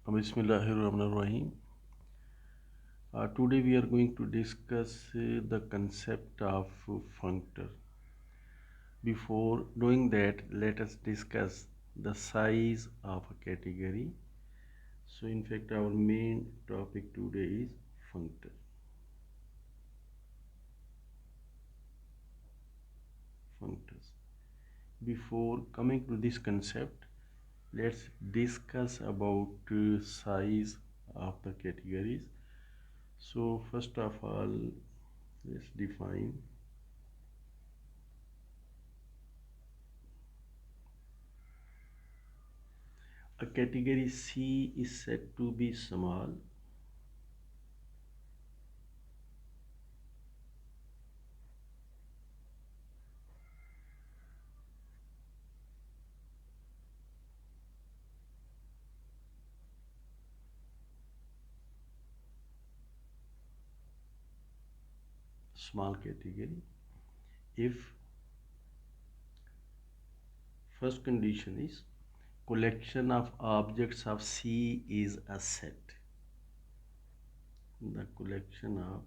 Bismillahirrahmanirrahim. Today we are going to discuss the concept of functor. Before doing that, let us discuss the size of a category. So in fact, our main topic today is functor. Functors. Before coming to this concept, let's discuss about size of the categories. So first of all, let's define a category C is said to be small category if first condition is collection of objects of C is a set. The collection of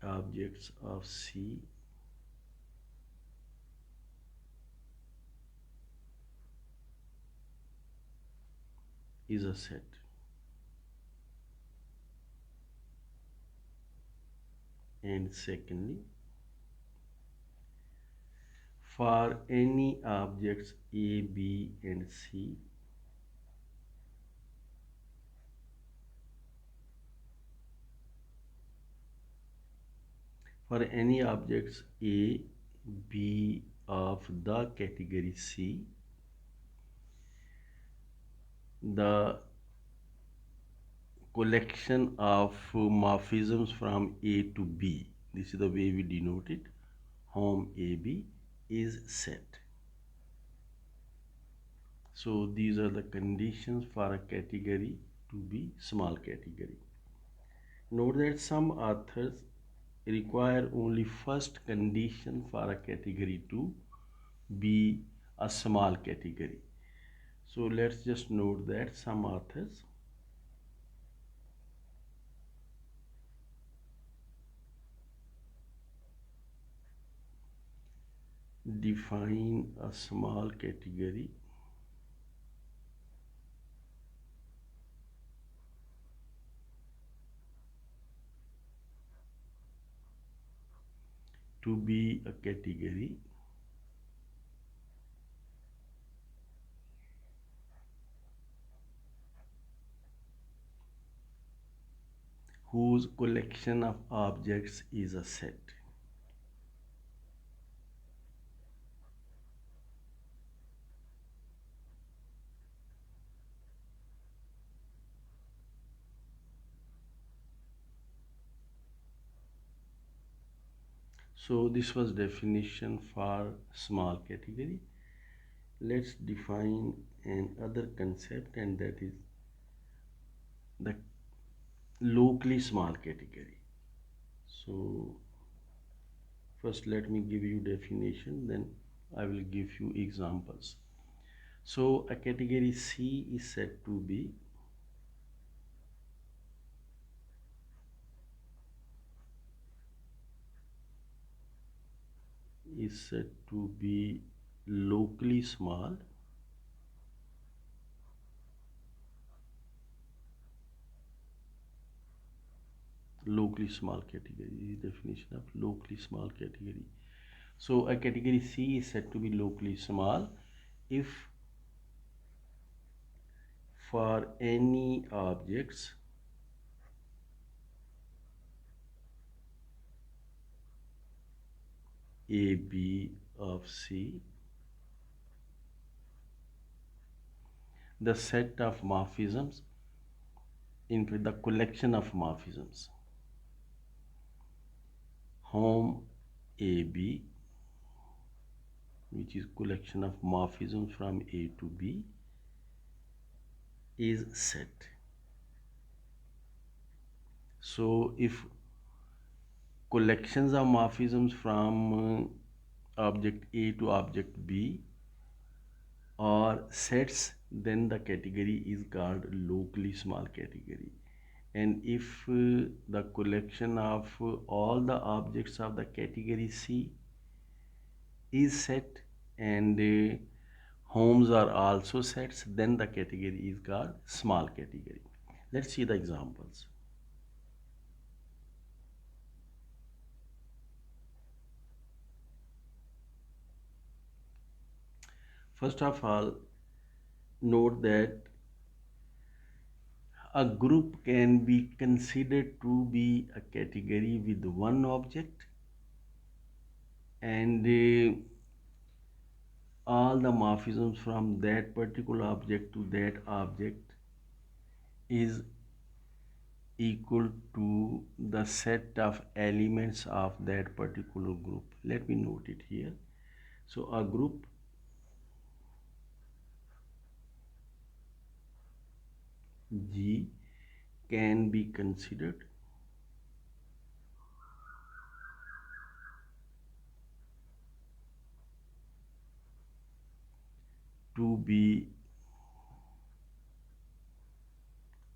objects of C is a set. And secondly, for any objects A, B and C, for any objects A, B of the category C, the collection of morphisms from A to B, this is the way we denote it, hom AB, is set. So these are the conditions for a category to be small category. Note that some authors require only first condition for a category to be a small category. So let's just note that some authors define a small category to be a category whose collection of objects is a set. So this was definition for small category. Let's define another concept, and that is the locally small category. So first let me give you definition, then I will give you examples. So a category C is said to be locally small category. The definition of locally small category. So a category C is said to be locally small if for any objects A, B of C, the set of morphisms in the collection of morphisms hom AB, which is collection of morphisms from A to B, is set. So if collections of morphisms from object A to object B or sets, then the category is called locally small category. And if the collection of all the objects of the category C is set, and homes are also sets, then the category is called small category. Let's see the examples. First of all, note that a group can be considered to be a category with one object, and all the morphisms from that particular object to that object is equal to the set of elements of that particular group. Let me note it here. So a group G can be considered to be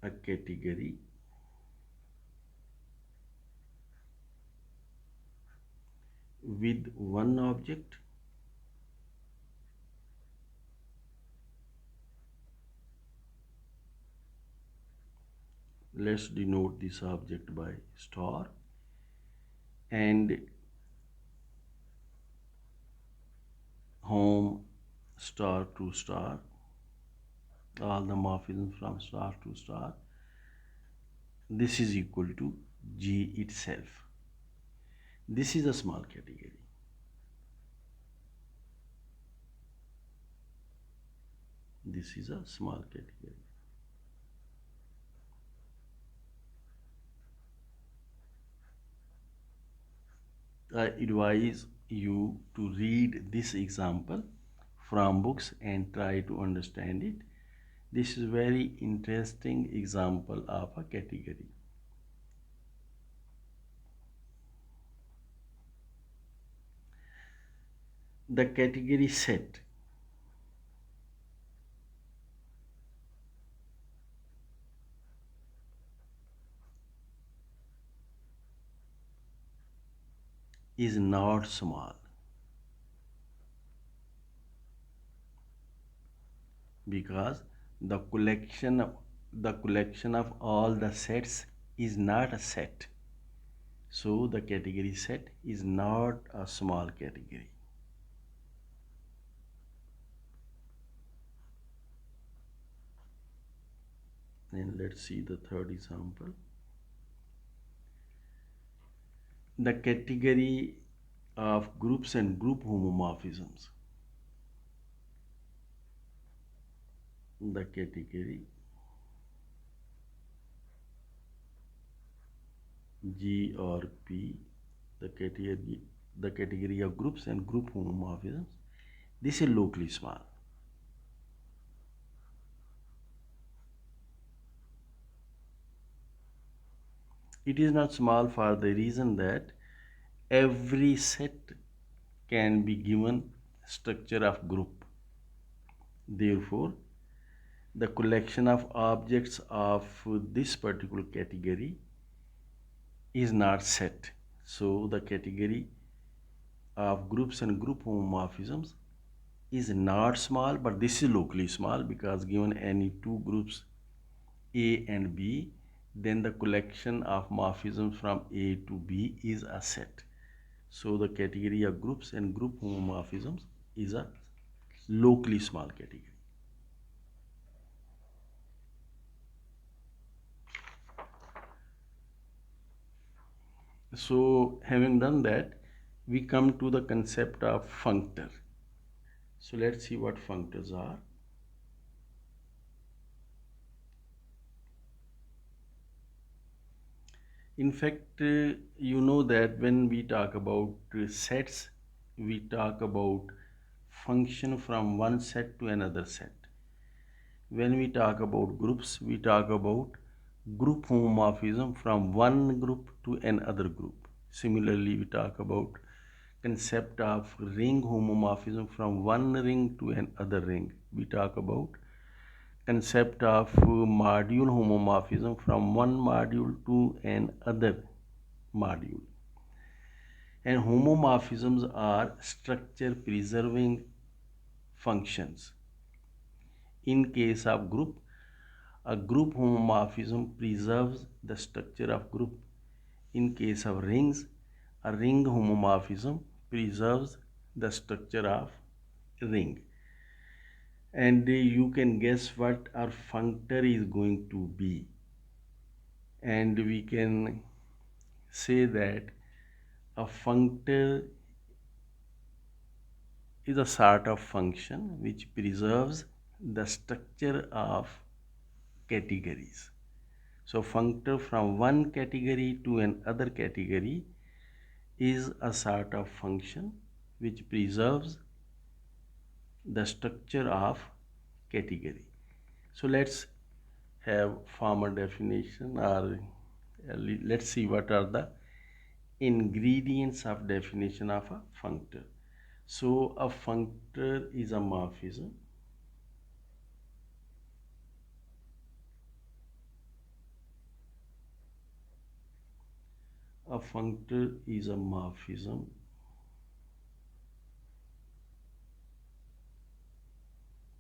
a category with one object let's denote this object by star, and home star to star, all the morphisms from star to star, this is equal to G itself. This is a small category. This is a small category. I advise you to read this example from books and try to understand it. This is very interesting example of a category. The category set is not small because the collection of all the sets is not a set. So the category set is not a small category. And let's see the third example. The category of groups and group homomorphisms. The category G or P, the category of groups and group homomorphisms, this is locally small. It is not small for the reason that every set can be given structure of group. Therefore, the collection of objects of this particular category is not set. So the category of groups and group homomorphisms is not small, but this is locally small because given any two groups A and B, then the collection of morphisms from A to B is a set. So the category of groups and group homomorphisms is a locally small category. So having done that, we come to the concept of functor. So let's see what functors are. In fact, you know that when we talk about sets, we talk about function from one set to another set. When we talk about groups, we talk about group homomorphism from one group to another group. Similarly, we talk about concept of ring homomorphism from one ring to another ring. We talk about concept of module homomorphism from one module to another module. And homomorphisms are structure preserving functions. In case of group, a group homomorphism preserves the structure of group. In case of rings, a ring homomorphism preserves the structure of ring. And you can guess what our functor is going to be. And we can say that a functor is a sort of function which preserves the structure of categories. So functor from one category to another category is a sort of function which preserves the structure of category. So let's have formal definition, or let's see what are the ingredients of definition of a functor. So a functor is a morphism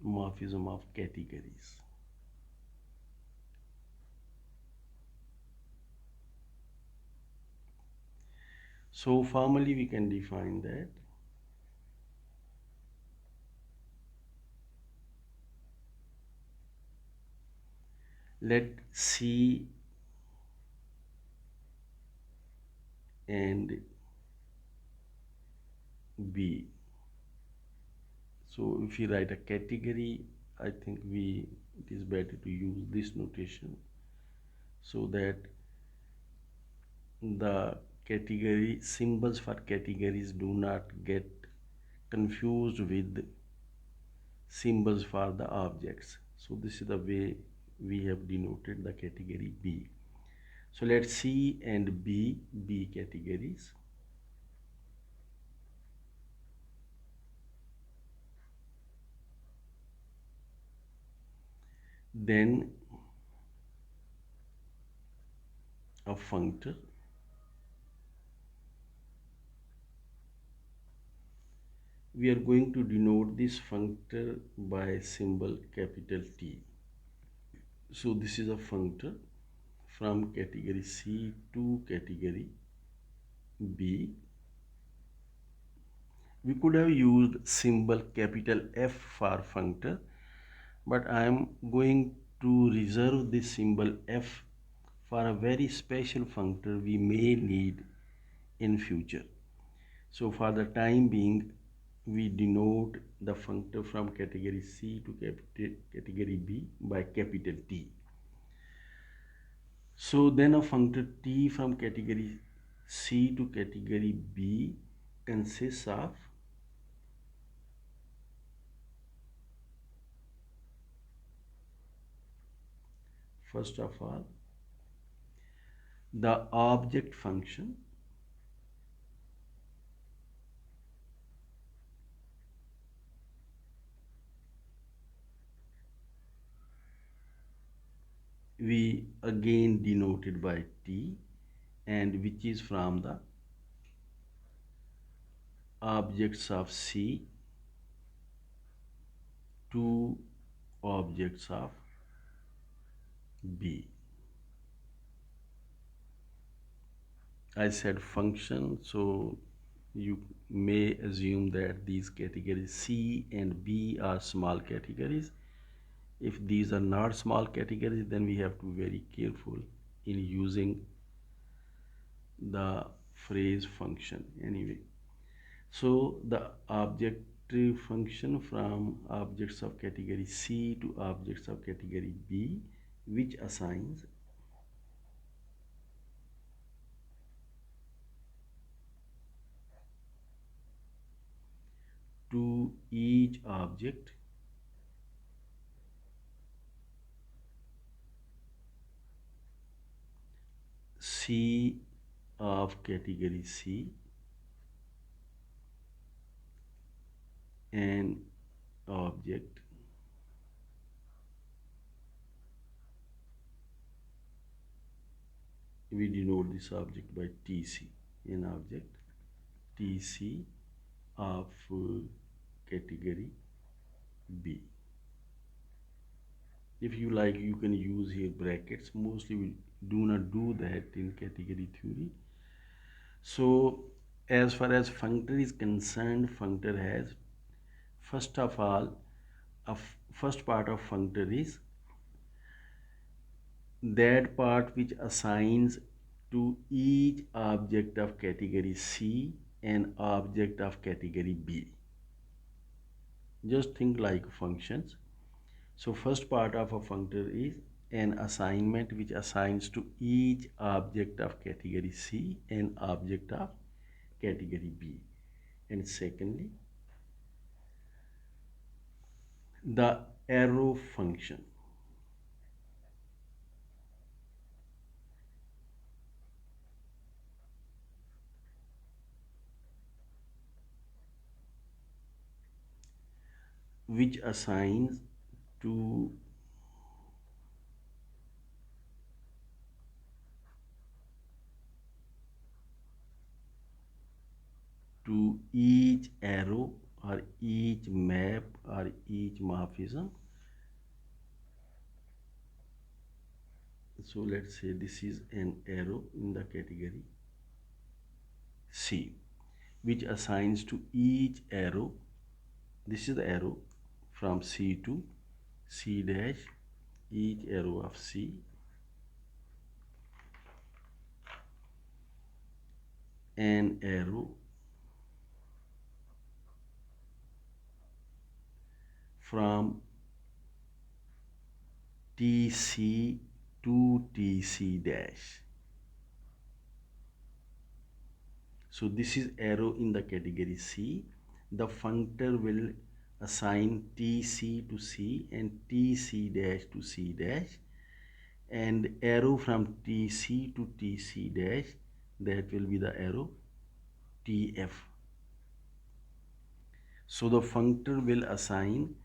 morphism of categories. So formally we can define that let C and B. So if we write a category, I think it is better to use this notation so that the category symbols for categories do not get confused with symbols for the objects. So this is the way we have denoted the category B. So let C and B be categories. Then a functor we are going to denote this functor by symbol capital T. So this is a functor from category C to category B. We could have used symbol capital F for functor, but I am going to reserve this symbol F for a very special functor we may need in future. So for the time being, we denote the functor from category C to category B by capital T. So then a functor T from category C to category B consists of first of all the object function we again denoted by T, and which is from the objects of C to objects of B. I said function, so you may assume that these categories C and B are small categories. If these are not small categories, then we have to be very careful in using the phrase function anyway. So the objective function from objects of category C to objects of category B, which assigns to each object C of category C an object we denote this object by TC, an object TC of category B. If you like, you can use here brackets. Mostly we do not do that in category theory. So as far as functor is concerned, functor has, first of all, first part of functor is that part which assigns to each object of category C an object of category B. Just think like functions. So first part of a functor is an assignment which assigns to each object of category C an object of category B. And secondly, the arrow function. Which assigns to each arrow or each map or each morphism. So let's say this is an arrow in the category C, which assigns to each arrow, this is the arrow from C to C dash, each arrow of C, an arrow from TC to TC dash. So this is arrow in the category C. The functor will assign TC to C and TC dash to C dash, and arrow from TC to TC dash, that will be the arrow TF. So the functor will assign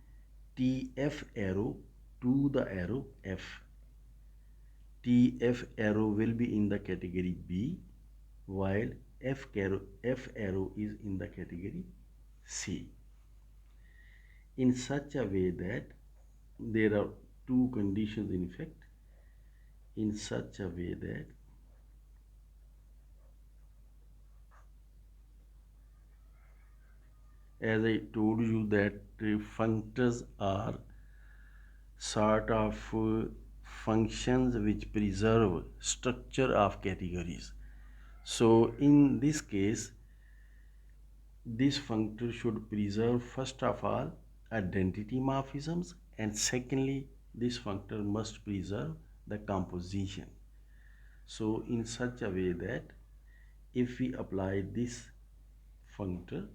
TF arrow to the arrow F. TF arrow will be in the category B, while F arrow is in the category C, in such a way that there are two conditions in effect, in such a way that as I told you that functors are sort of functions which preserve structure of categories. So in this case, this functor should preserve first of all identity morphisms, and secondly this functor must preserve the composition. So in such a way that if we apply this functor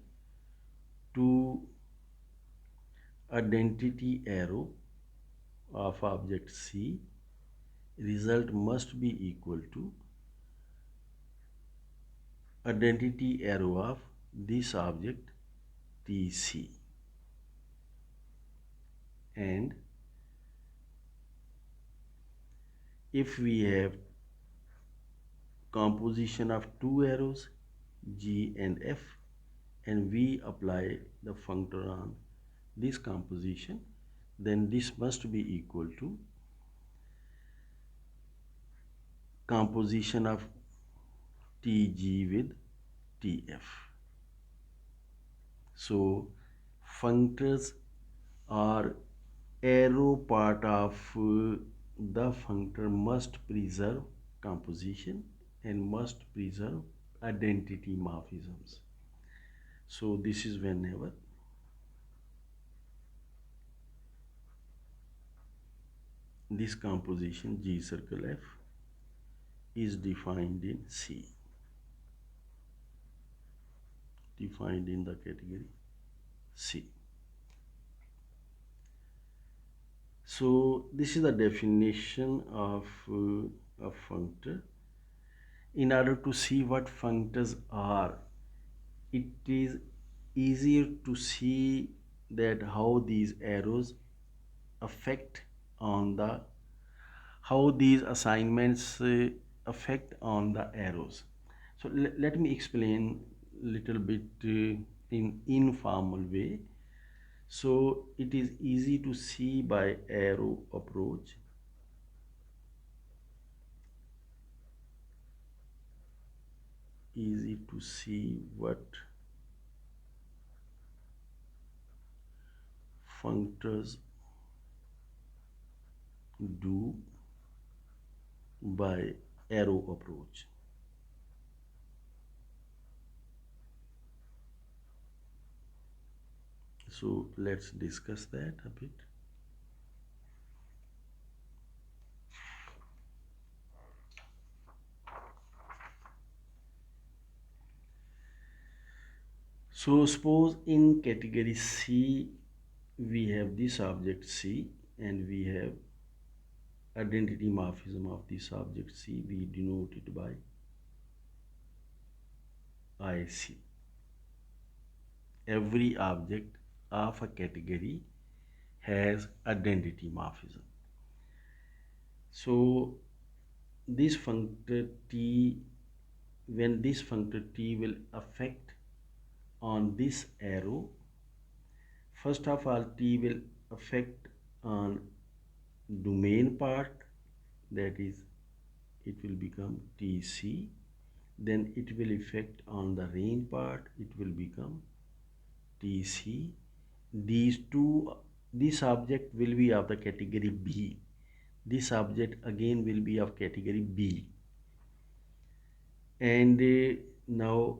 to identity arrow of object C, result must be equal to identity arrow of this object TC, and if we have composition of two arrows G and F and we apply the functor on this composition, then this must be equal to composition of TG with TF. So functors are arrow part of the functor must preserve composition and must preserve identity morphisms. So this is whenever this composition G circle F is defined in C, defined in the category C. So this is the definition of a functor. In order to see what functors are, it is easier to see that how these arrows affect on the how these assignments affect on the arrows. So let me explain little bit in informal way. So it is easy to see by arrow approach. Easy to see what functors do by arrow approach. So let's discuss that a bit. So suppose in category C we have this object C and we have identity morphism of this object C. We denote it by IC. Every object of a category has identity morphism. So this functor T, when this functor T will affect on this arrow, first of all T will affect on domain part, that is it will become TC. Then it will affect on the range part, it will become TC. This object will be of the category B. This object again will be of category B. And now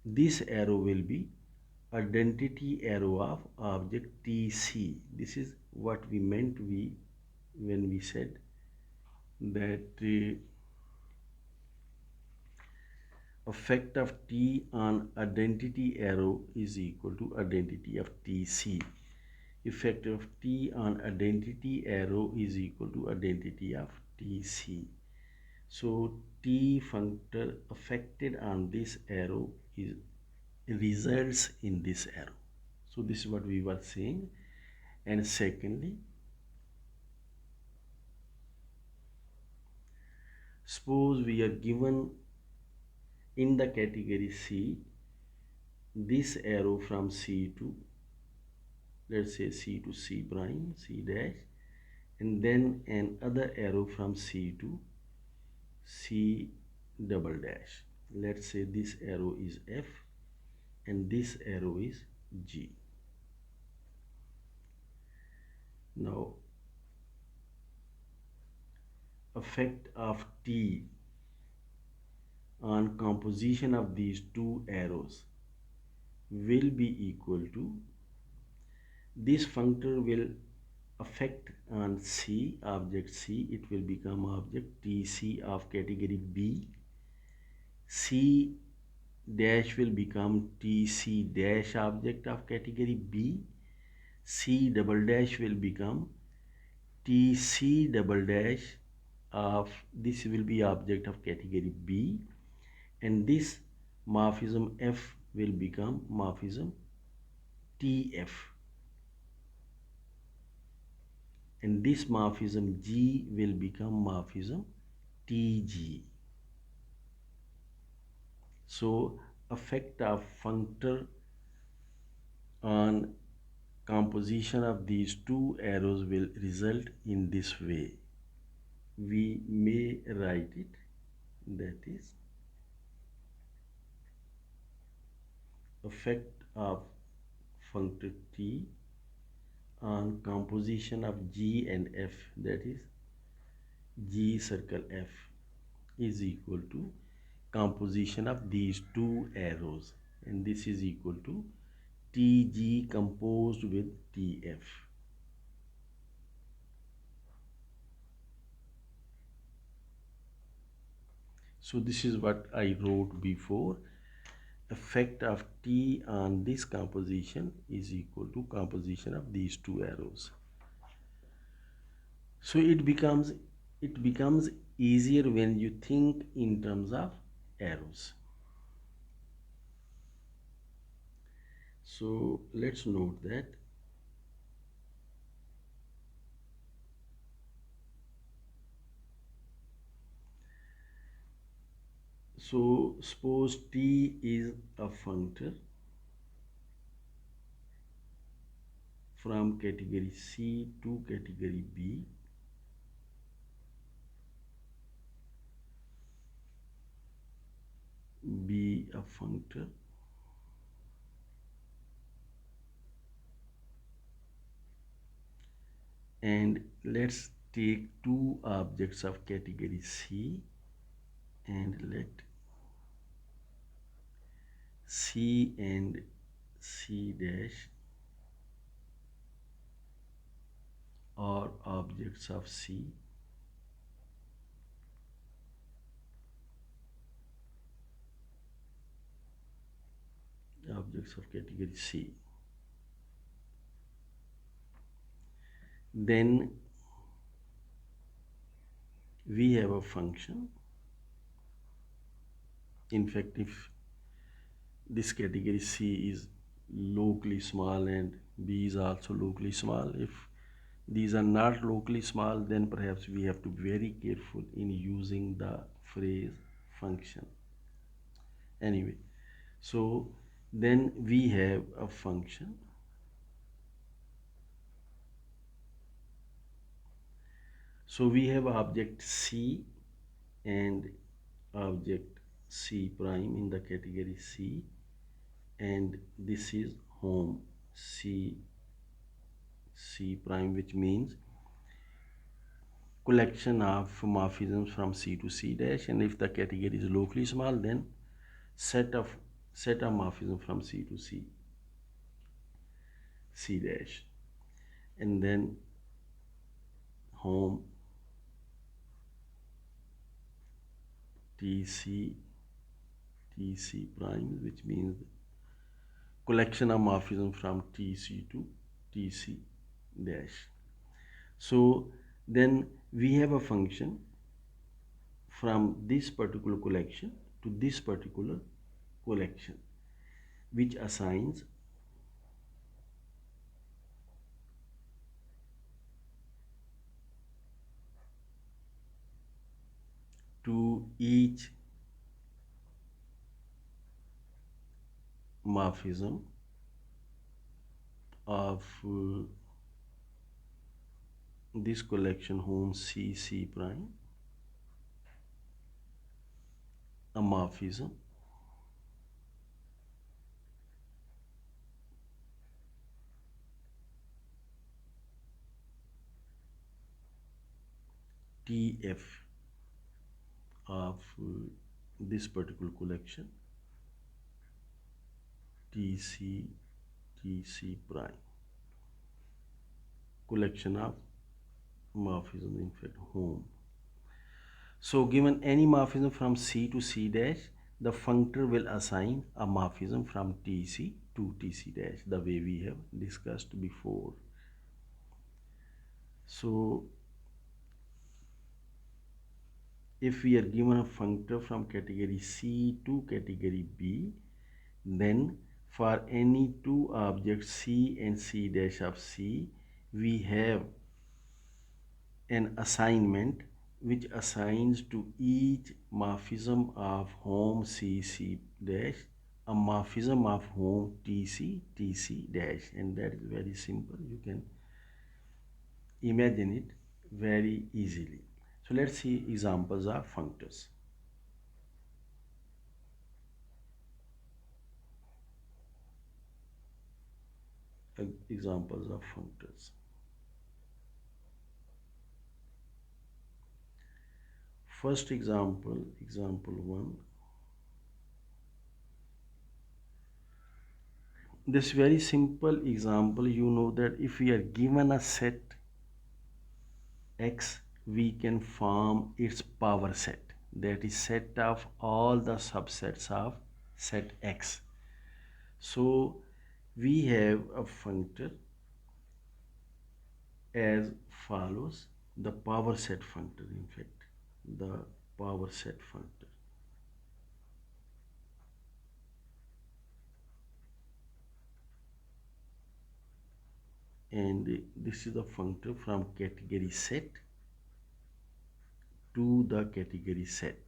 this arrow will be identity arrow of object TC. This is what we meant when we said that effect of T on identity arrow is equal to identity of TC. Effect of T on identity arrow is equal to identity of TC. So T functor affected on this arrow is results in this arrow. So this is what we were saying. And secondly, suppose we are given in the category C this arrow from C to, let's say C to C prime, C dash, and then another arrow from C to C double dash. Let's say this arrow is F and this arrow is G. Now effect of T on composition of these two arrows will be equal to, this functor will affect on C, object C, it will become object TC of category B. C dash will become TC dash object of category B. C double dash will become TC double dash of, this will be object of category B, and this morphism F will become morphism TF, and this morphism G will become morphism TG. So effect of functor on composition of these two arrows will result in this way. We may write it, that is effect of functor T on composition of G and F, that is G circle F is equal to composition of these two arrows, and this is equal to TG composed with TF. So this is what I wrote before. Effect of T on this composition is equal to composition of these two arrows. So it becomes easier when you think in terms of arrows. So let's note that so suppose T is a functor from category C to category B, be a functor, and let's take two objects of category C and let C and C dash are objects of C, objects of category C. Then we have a function. In fact, if this category C is locally small and B is also locally small, if these are not locally small, then perhaps we have to be very careful in using the phrase function. Anyway, so then we have a function. So we have object C and object C prime in the category C, and this is home C prime, which means collection of morphisms from C to C dash, and if the category is locally small, then set of morphism from C to C dash, and then home TC prime, which means collection of morphism from TC to TC dash. So then we have a function from this particular collection to this particular collection, which assigns to each morphism of this collection home C prime a morphism TF of this particular collection TC prime, collection of morphism, in fact home. So given any morphism from C to C dash, the functor will assign a morphism from TC to TC dash, the way we have discussed before. So if we are given a functor from category C to category B, then for any two objects C and C dash of C, we have an assignment which assigns to each morphism of home C dash a morphism of home TC dash, and that is very simple. You can imagine it very easily. So let's see examples of functors. Examples of functors. First example 1. This very simple example, you know that if we are given a set X, we can form its power set, that is set of all the subsets of set X. So we have a functor as follows, the power set functor, in fact the power set functor. and this is the functor from category set to the category set,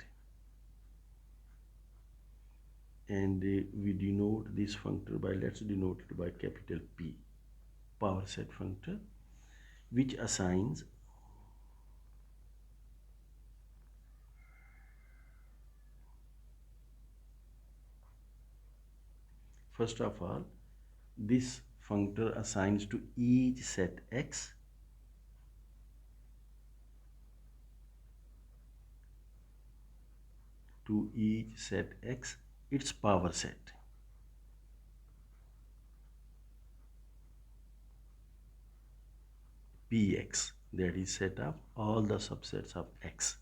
and we denote this functor by, let's denote it by capital P, power set functor, which assigns first of all, this functor assigns to each set X its power set. Px, that is set of all the subsets of X.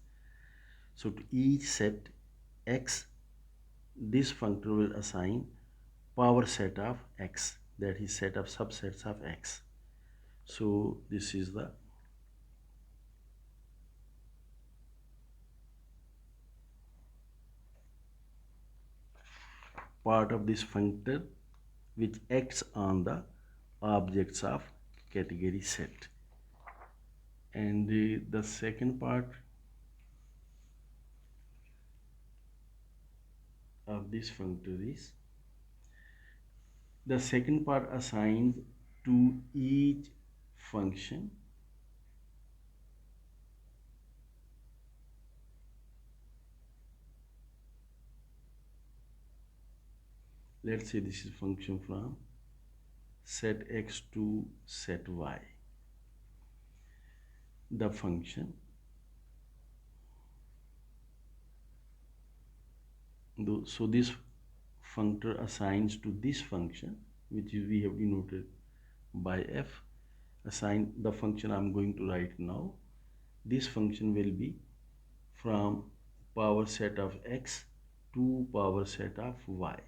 So to each set X, this functor will assign power set of X, that is set of subsets of X. So this is the part of this functor which acts on the objects of category set. And the second part of this functor is, the second part assigns to each function let's say this is function from set X to set Y. The function, so this functor assigns to this function, which is we have denoted by F, assign the function I'm going to write now. This function will be from power set of X to power set of Y,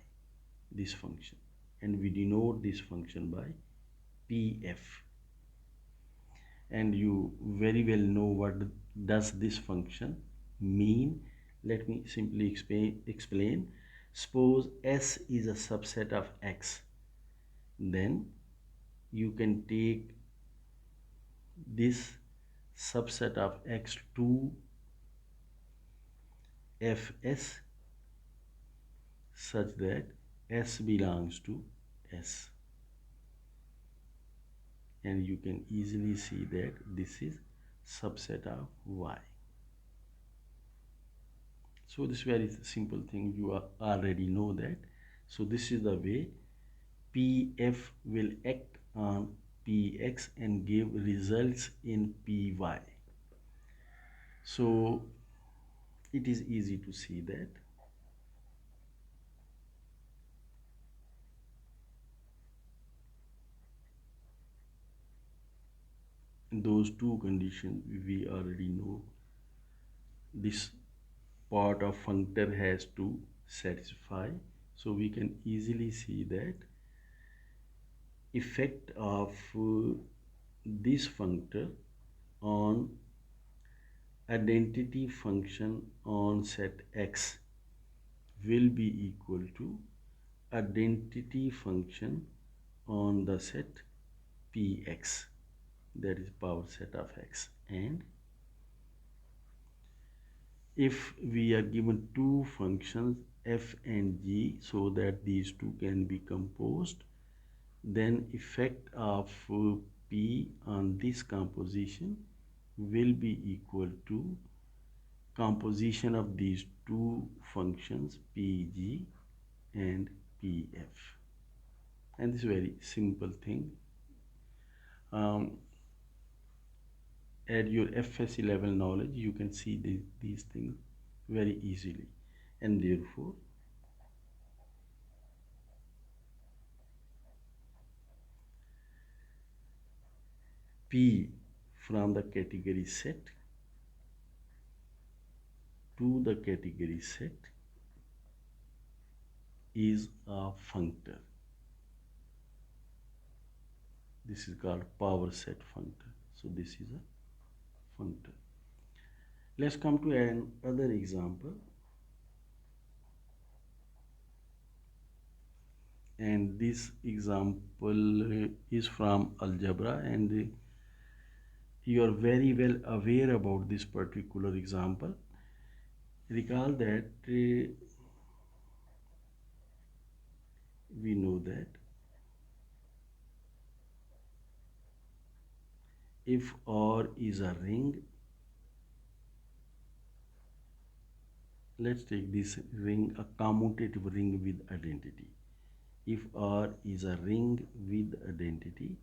this function, and we denote this function by PF. And you very well know what does this function mean. Let me simply explain. Suppose S is a subset of X, then you can take this subset of X to Fs such that S belongs to S, and you can easily see that this is subset of Y. So this very simple thing, you already know that. So this is the way PF will act on PX and give results in PY. So it is easy to see that. Those two conditions we already know. This part of functor has to satisfy. So we can easily see that effect of this functor on identity function on set X will be equal to identity function on the set Px, that is power set of X. And if we are given two functions f and g, so that these two can be composed, then effect of P on this composition will be equal to composition of these two functions Pg and Pf. And this is a very simple thing. At your FSC level knowledge, you can see these things very easily, and therefore P from the category set to the category set is a functor. This is called power set functor. So this is a functor. Let's come to another example. and this example is from algebra, and you are very well aware about this particular example. Recall that we know that if R is a ring, let's take this ring, a commutative ring with identity. If R is a ring with identity,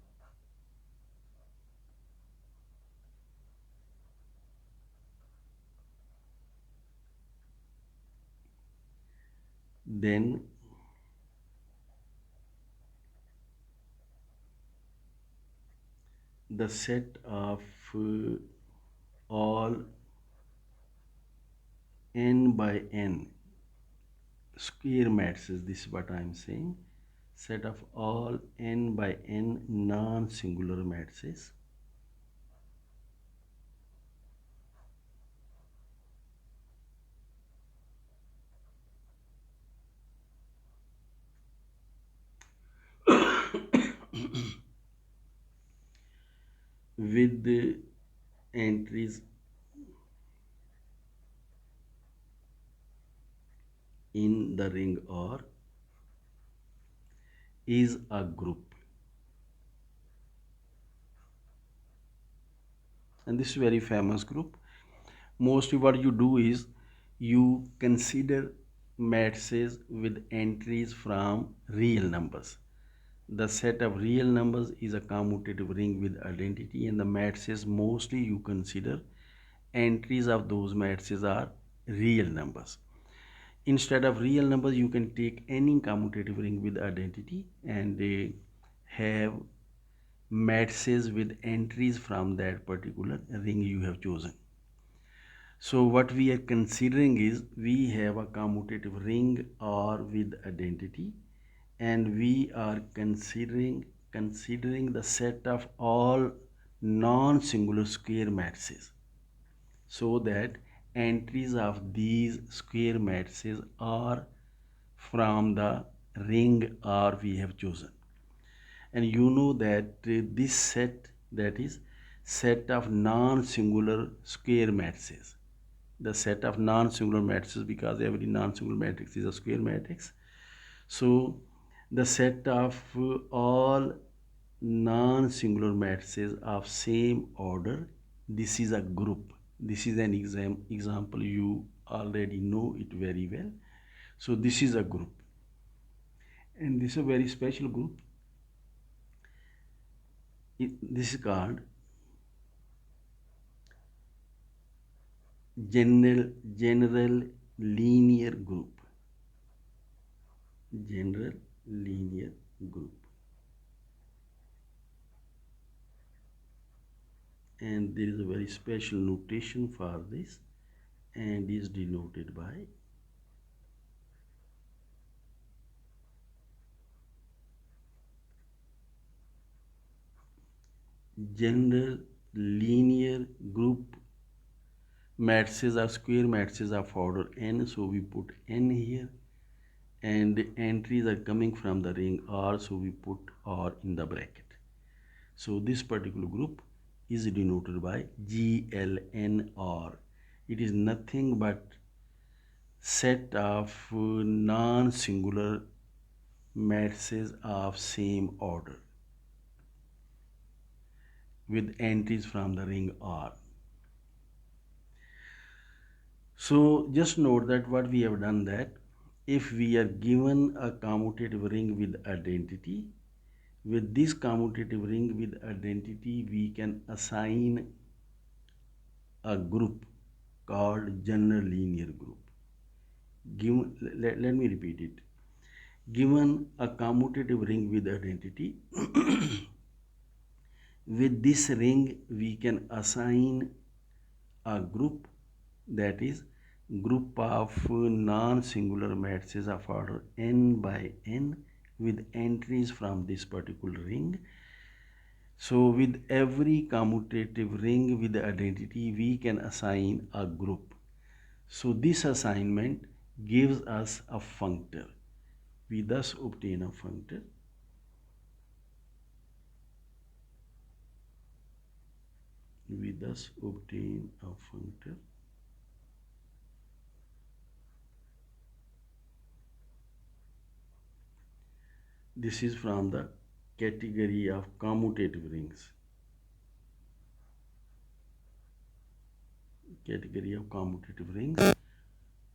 then the set of all n by n square matrices, this is what I am saying, set of all n by n non-singular matrices with the entries in the ring R is a group. And this is very famous group. Mostly what you do is you consider matrices with entries from real numbers. The set of real numbers is a commutative ring with identity, and the matrices mostly you consider entries of those matrices are real numbers. Instead of real numbers, you can take any commutative ring with identity and have matrices with entries from that particular ring you have chosen. So what we are considering is we have a commutative ring R with identity, and we are considering the set of all non-singular square matrices, so that entries of these square matrices are from the ring R we have chosen. And you know that this set, that is set of non-singular square matrices, the set of non-singular matrices, because every non-singular matrix is a square matrix. So the set of all non-singular matrices of same order, this is a group. This is an example, you already know it very well. So this is a group, and this is a very special group. This is called general linear group. General linear group. And there is a very special notation for this, and is denoted by general linear group. Matrices are square matrices of order n, so we put n here, and the entries are coming from the ring R, so we put R in the bracket. So this particular group is denoted by GLNR. It is nothing but set of non-singular matrices of same order with entries from the ring R. So just note that what we have done, that if we are given a commutative ring with identity, with this commutative ring with identity we can assign a group called general linear group. Let me repeat it. Given a commutative ring with identity, with this ring we can assign a group, that is group of non-singular matrices of order n by n with entries from this particular ring. So with every commutative ring with identity we can assign a group. So this assignment gives us a functor. We thus obtain a functor This is from the category of commutative rings.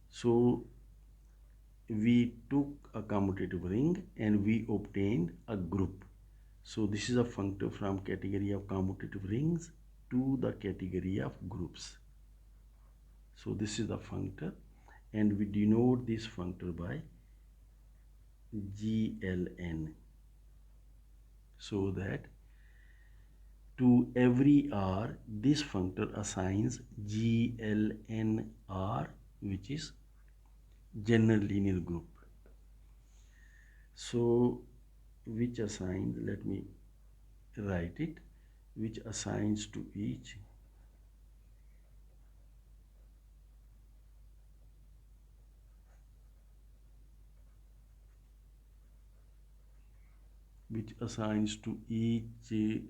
So we took a commutative ring and we obtained a group. So this is a functor from category of commutative rings to the category of groups. So this is the functor, and we denote this functor by GLN, so that to every R this functor assigns GLNR, which is general linear group. So which assigns, let me write it, which assigns to each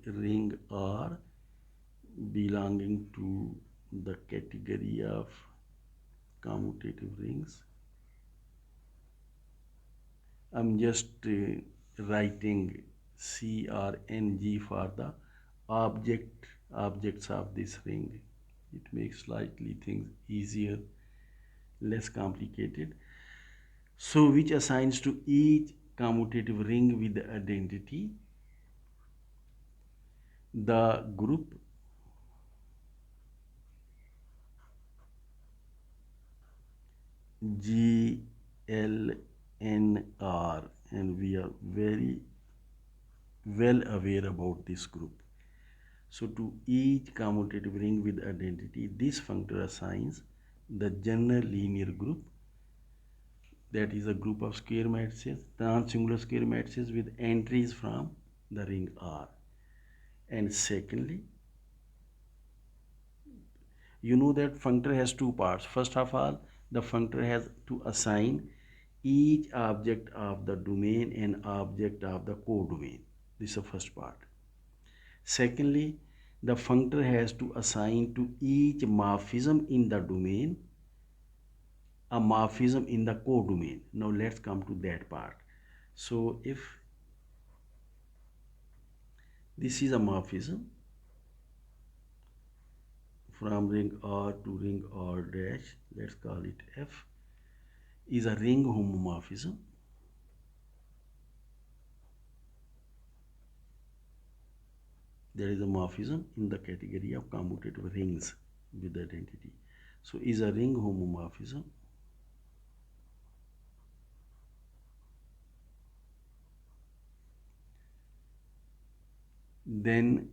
ring R belonging to the category of commutative rings. I'm just writing CRNG for the objects of this ring. It makes slightly things easier, less complicated. So which assigns to each commutative ring with the identity the group GLNR, and we are very well aware about this group. So to each commutative ring with identity, this functor assigns the general linear group, that is a group of square matrices, non-singular square matrices with entries from the ring R. And secondly, you know that functor has two parts. First of all, the functor has to assign each object of the domain and object of the codomain. This is the first part. Secondly, the functor has to assign to each morphism in the domain a morphism in the codomain. Now let's come to that part. So if this is a morphism from ring R to ring R dash, let's call it F, is a ring homomorphism. There is a morphism in the category of commutative rings with identity. So is a ring homomorphism. Then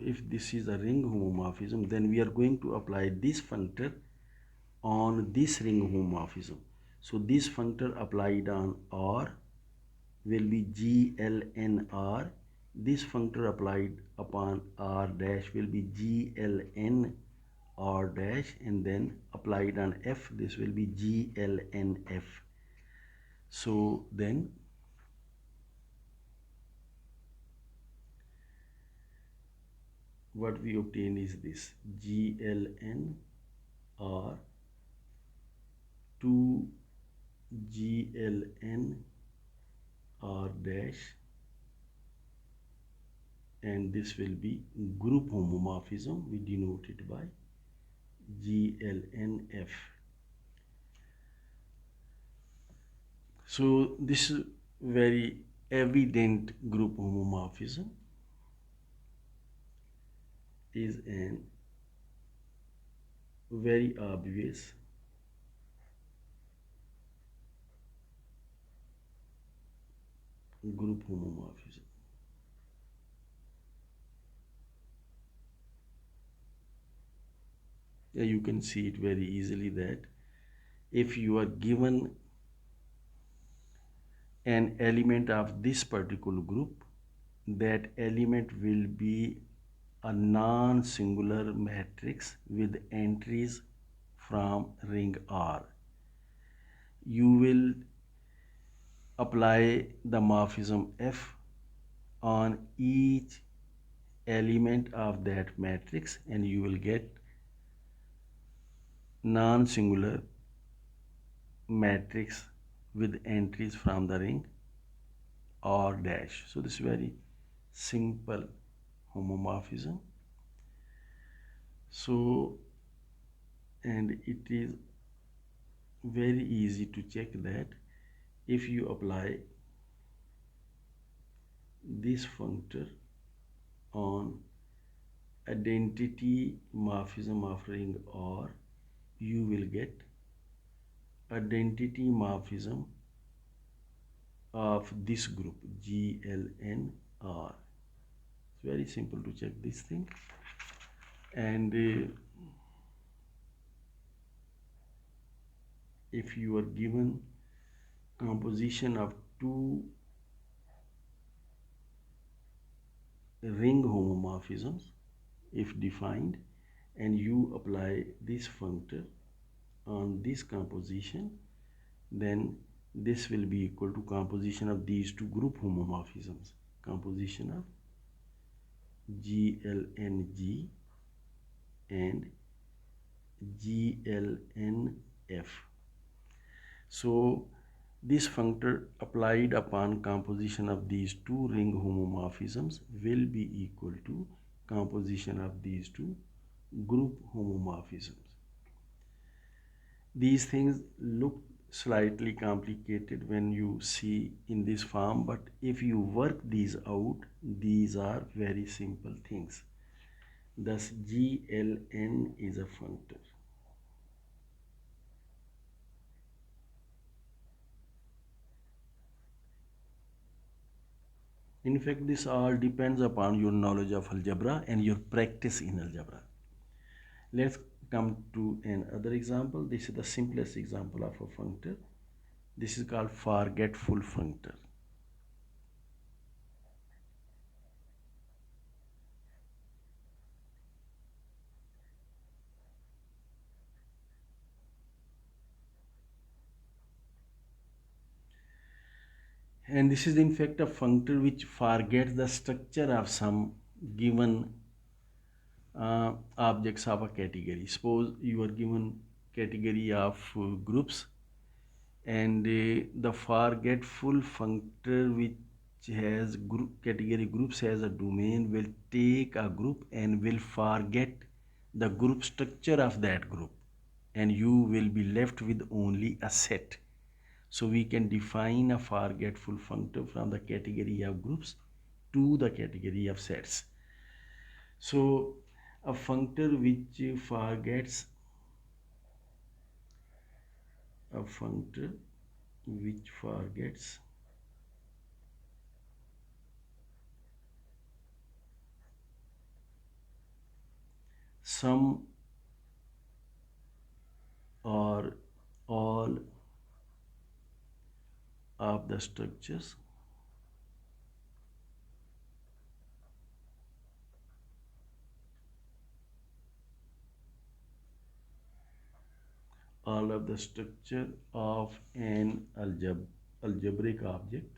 if this is a ring homomorphism, then we are going to apply this functor on this ring homomorphism. So this functor applied on R will be GLNR. This functor applied upon R dash will be GLN R dash, and then applied on F, this will be GLNF. So then what we obtain is this GLN R to GLN R dash, and this will be group homomorphism. We denote it by GLNF. So this is very evident group homomorphism is an very obvious group homomorphism. Yeah, you can see it very easily that if you are given an element of this particular group, that element will be a non-singular matrix with entries from ring R. You will apply the morphism F on each element of that matrix and you will get non-singular matrix with entries from the ring or dash. So this is very simple homomorphism. So, and it is very easy to check that if you apply this functor on identity morphism of ring R, you will get identity morphism of this group GLNR. It's very simple to check this thing. And if you are given composition of two ring homomorphisms, if defined, and you apply this functor on this composition, then this will be equal to composition of these two group homomorphisms, composition of GLNG and GLNF. So this functor applied upon composition of these two ring homomorphisms will be equal to composition of these two group homomorphisms. These things look slightly complicated when you see in this form, but if you work these out, these are very simple things. Thus GLN is a functor. In fact, this all depends upon your knowledge of algebra and your practice in algebra. Let's come to another example. This is the simplest example of a functor. This is called forgetful functor. And this is in fact a functor which forgets the structure of some given objects of a category. Suppose you are given category of groups, and the forgetful functor which has category groups has a domain will take a group and will forget the group structure of that group, and you will be left with only a set. So we can define a forgetful functor from the category of groups to the category of sets. So a functor which forgets some or all of the structures structure of an algebraic object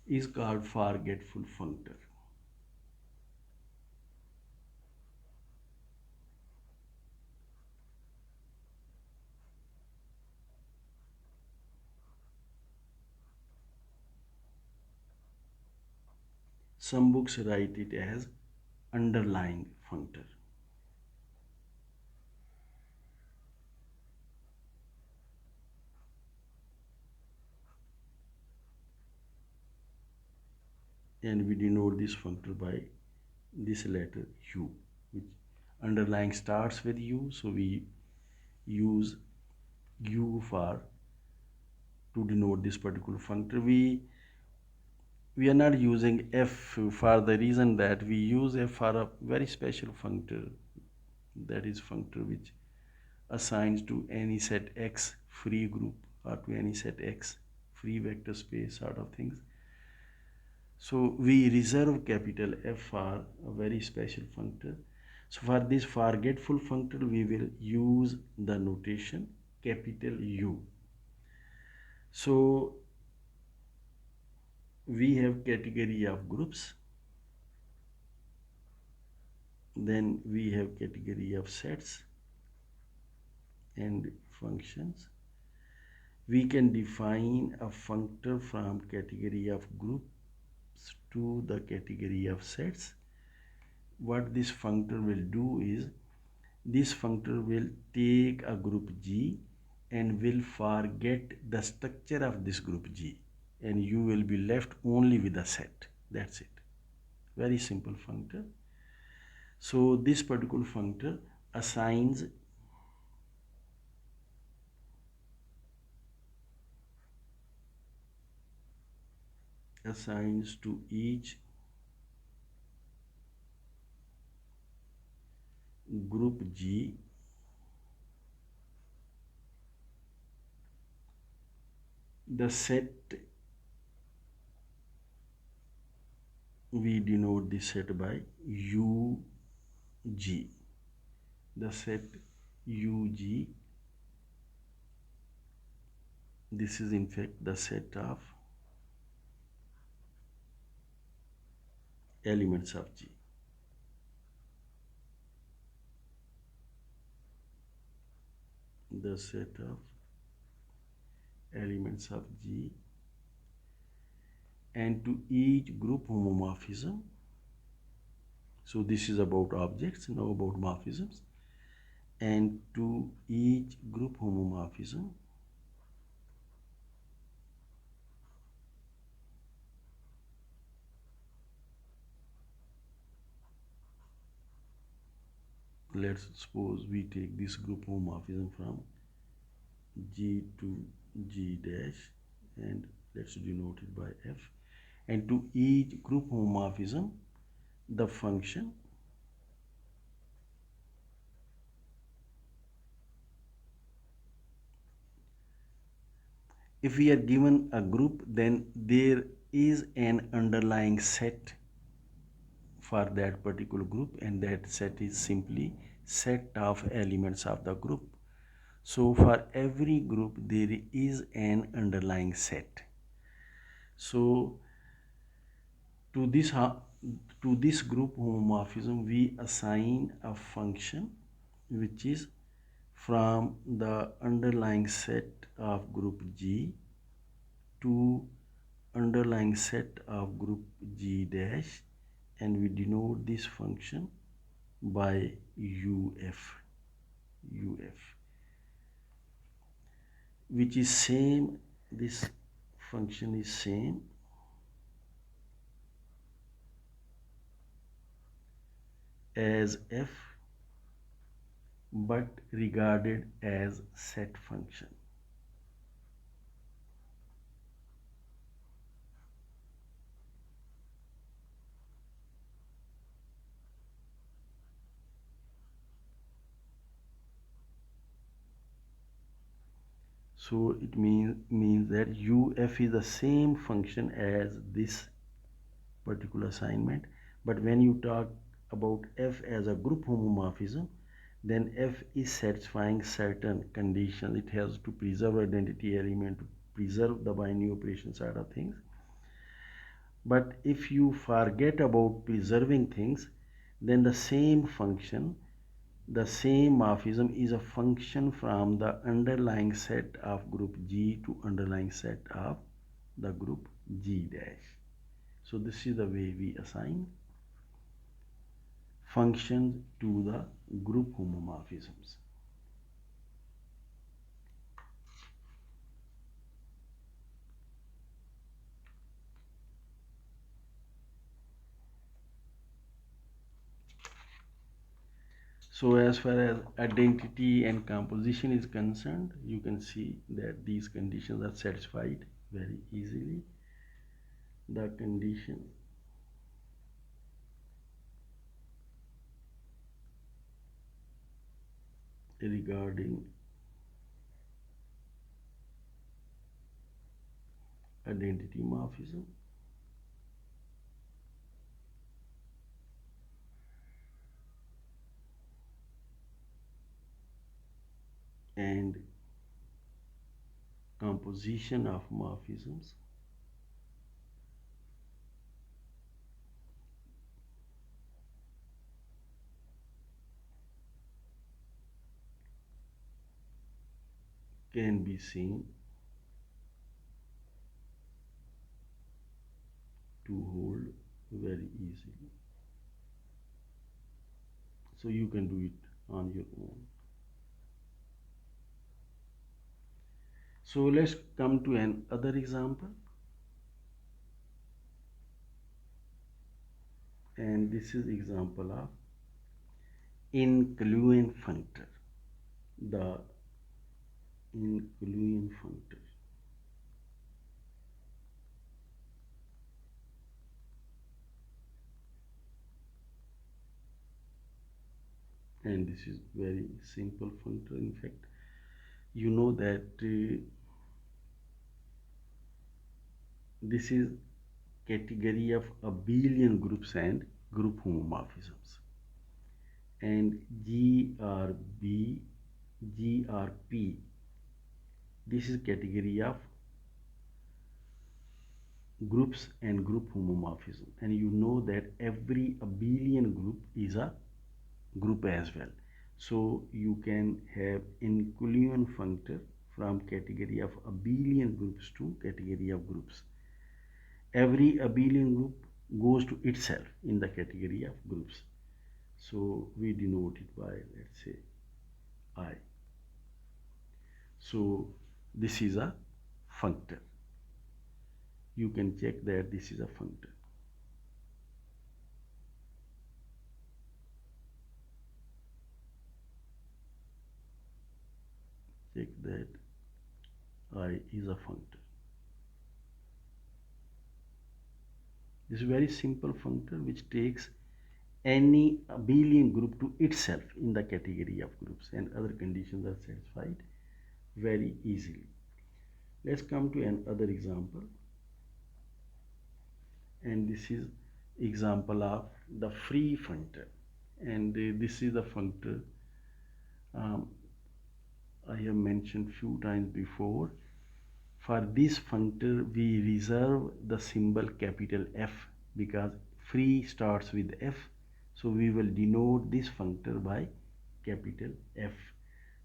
is called forgetful functor. Some books write it as underlying functor. And we denote this functor by this letter U, which underlying starts with U, so we use U for to denote this particular functor. we are not using f for the reason that we use f for a very special functor, that is functor which assigns to any set x free group or to any set x free vector space sort of things. So we reserve capital F for a very special functor. So for this forgetful functor we will use the notation capital U. So we have category of groups, then we have category of sets and functions. We can define a functor from category of groups to the category of sets. What this functor will do is, this functor will take a group G and will forget the structure of this group G, and you will be left only with a set. That's it. Very simple functor. So this particular functor assigns to each group G the set, we denote the set by UG, the set UG, this is in fact the set of elements of G. The set of elements of G, and to each group homomorphism. So this is about objects, now about morphisms. And to each group homomorphism, let's suppose we take this group homomorphism from G to G dash, and let's denote it by F. And to each group homomorphism, the function if we are given a group, then there is an underlying set for that particular group, and that set is simply set of elements of the group. So for every group there is an underlying set. So to this group homomorphism we assign a function which is from the underlying set of group G to underlying set of group G dash, and we denote this function by UF, which is same, this function is same as F but regarded as set function. So it means that UF is the same function as this particular assignment, but when you talk about F as a group homomorphism, then F is satisfying certain conditions. It has to preserve identity element, to preserve the binary operation side of things. But if you forget about preserving things, then the same function, the same morphism is a function from the underlying set of group G to underlying set of the group G dash. So this is the way we assign functions to the group homomorphisms. So as far as identity and composition is concerned, you can see that these conditions are satisfied very easily. the condition regarding identity morphism and composition of morphisms can be seen to hold very easily. So you can do it on your own. So let's come to another example, and this is example of inclusion functor. The inclusion functor. And this is very simple functor. In fact, you know that this is category of abelian groups and group homomorphisms, and GRB, GRP, this is category of groups and group homomorphism. And you know that every abelian group is a group as well. So you can have inclusion functor from category of abelian groups to category of groups. Every abelian group goes to itself in the category of groups. So we denote it by, let's say, I. So this is a functor. You can check that this is a functor. Check that I is a functor. This is a very simple functor which takes any abelian group to itself in the category of groups, and other conditions are satisfied very easily. Let's come to another example, and this is example of the free functor, and this is the functor I have mentioned few times before. For this functor we reserve the symbol capital F because free starts with F, so we will denote this functor by capital F.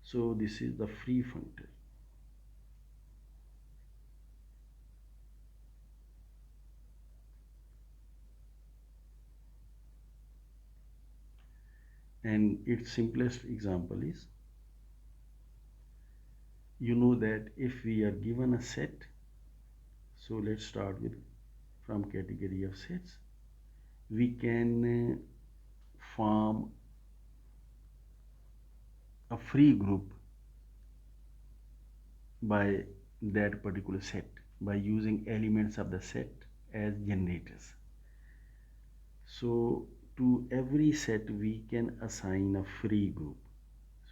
So this is the free functor. And its simplest example is, you know that if we are given a set, so let's start with from category of sets, we can form a free group by that particular set by using elements of the set as generators. So to every set we can assign a free group.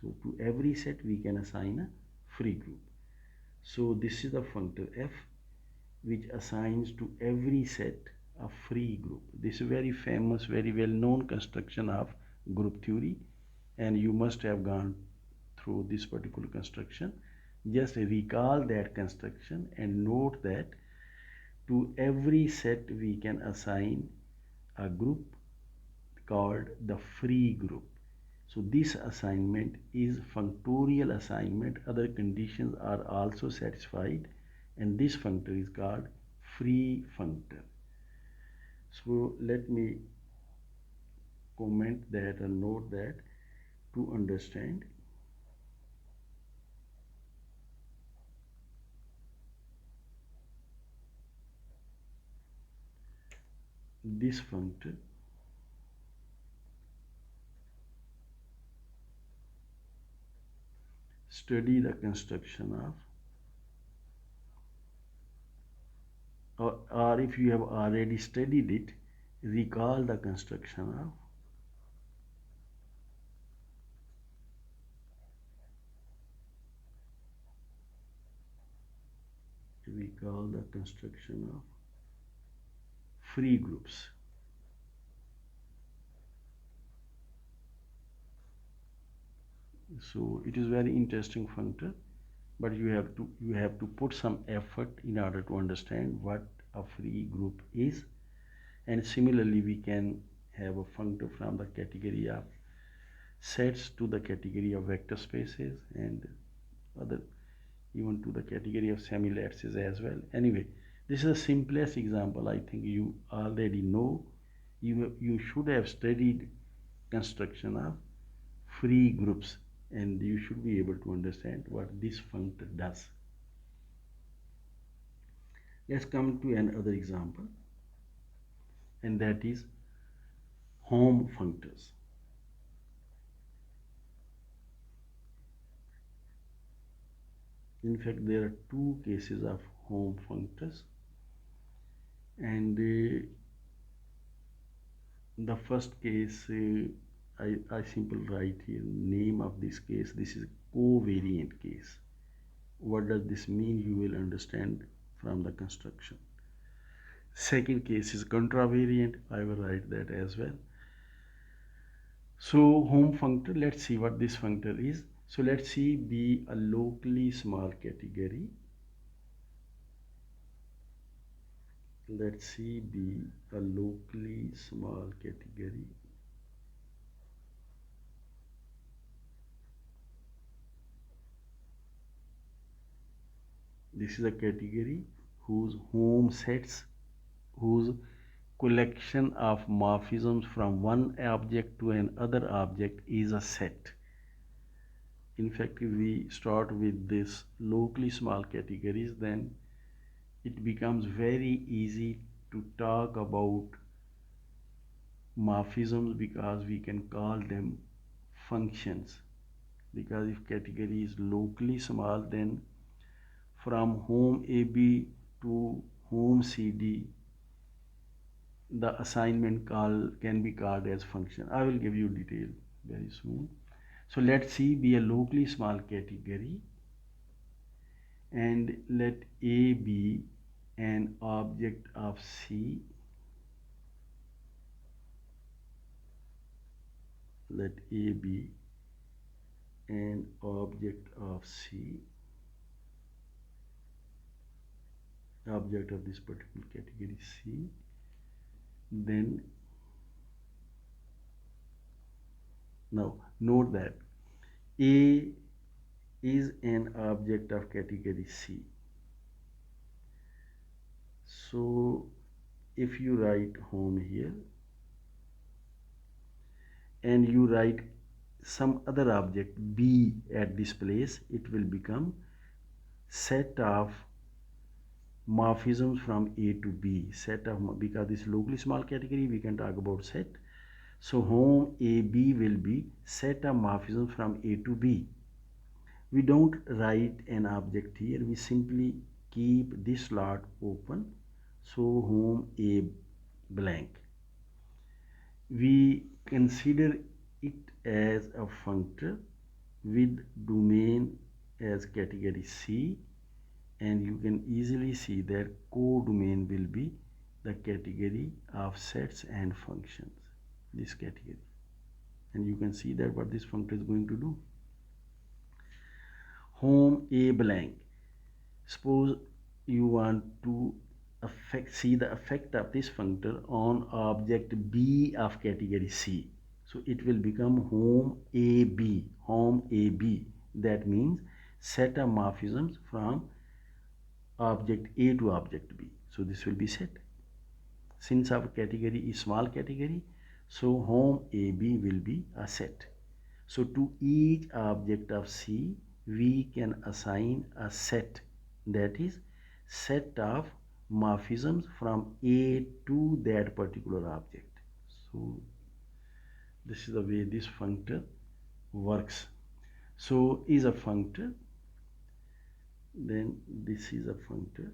So to every set we can assign a free group. So this is the functor F which assigns to every set a free group. This is a very famous, very well known construction of group theory, and you must have gone through this particular construction. Just recall that construction and note that to every set we can assign a group called the free group. So this assignment is functorial assignment. Other conditions are also satisfied, and this functor is called free functor. So let me comment that and note that to understand. This functor study the construction of or if you have already studied it, recall the construction of free groups. So it is very interesting functor, but you have to put some effort in order to understand what a free group is. And similarly, we can have a functor from the category of sets to the category of vector spaces, and other even to the category of semi-lattices as well. Anyway, this is the simplest example. I think you already know. You should have studied construction of free groups, and you should be able to understand what this functor does. Let's come to another example, and that is home functors. In fact, there are two cases of home functors, and the first case, I simply write here name of this case. This is covariant case. What does this mean? You will understand from the construction. Second case is contravariant. I will write that as well. So home functor, let's see what this functor is. So let's see be a locally small category. Let's see be a locally small category. This is a category whose home sets, whose collection of morphisms from one object to another object is a set. In fact, if we start with this locally small categories, then it becomes very easy to talk about morphisms, because we can call them functions. Because if category is locally small, then from home AB to home CD, the assignment can be called as function. I will give you detail very soon. So let C be a locally small category, and let A be an object of C. Let A be an object of C, object of this particular category C. Then now note that A is an object of category C. So if you write home here and you write some other object B at this place, it will become set of morphisms from A to B. Set of, because this locally small category, we can talk about set. So home AB will be set of morphisms from A to B. We don't write an object here, we simply keep this slot open. So home A blank. We consider it as a functor with domain as category C, and you can easily see that codomain will be the category of sets and functions, this category. And you can see that what this functor is going to do. Home A blank. Suppose you want to see the effect of this functor on object B of category C. So it will become home AB, home AB. That means set of morphisms from object A to object B. So this will be set. Since our category is small category, so home AB will be a set. So to each object of C, we can assign a set, that is set of morphisms from A to that particular object. So this is the way this functor works. So is a functor, then this is a functor.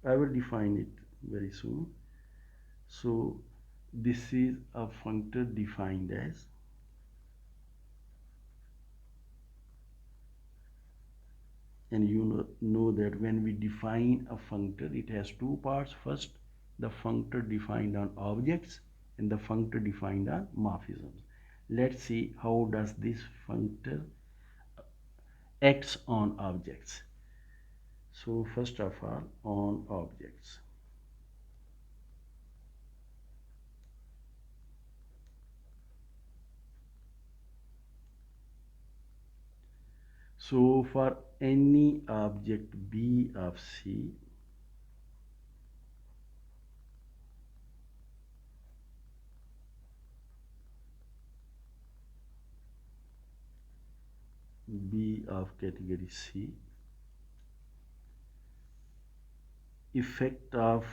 I will define it very soon. So this is a functor defined as and know that when we define a functor, it has two parts. First, the functor defined on objects and the functor defined on morphisms. Let's see how does this functor acts on objects. So first of all, on objects. So for any object B of C, B of category C, effect of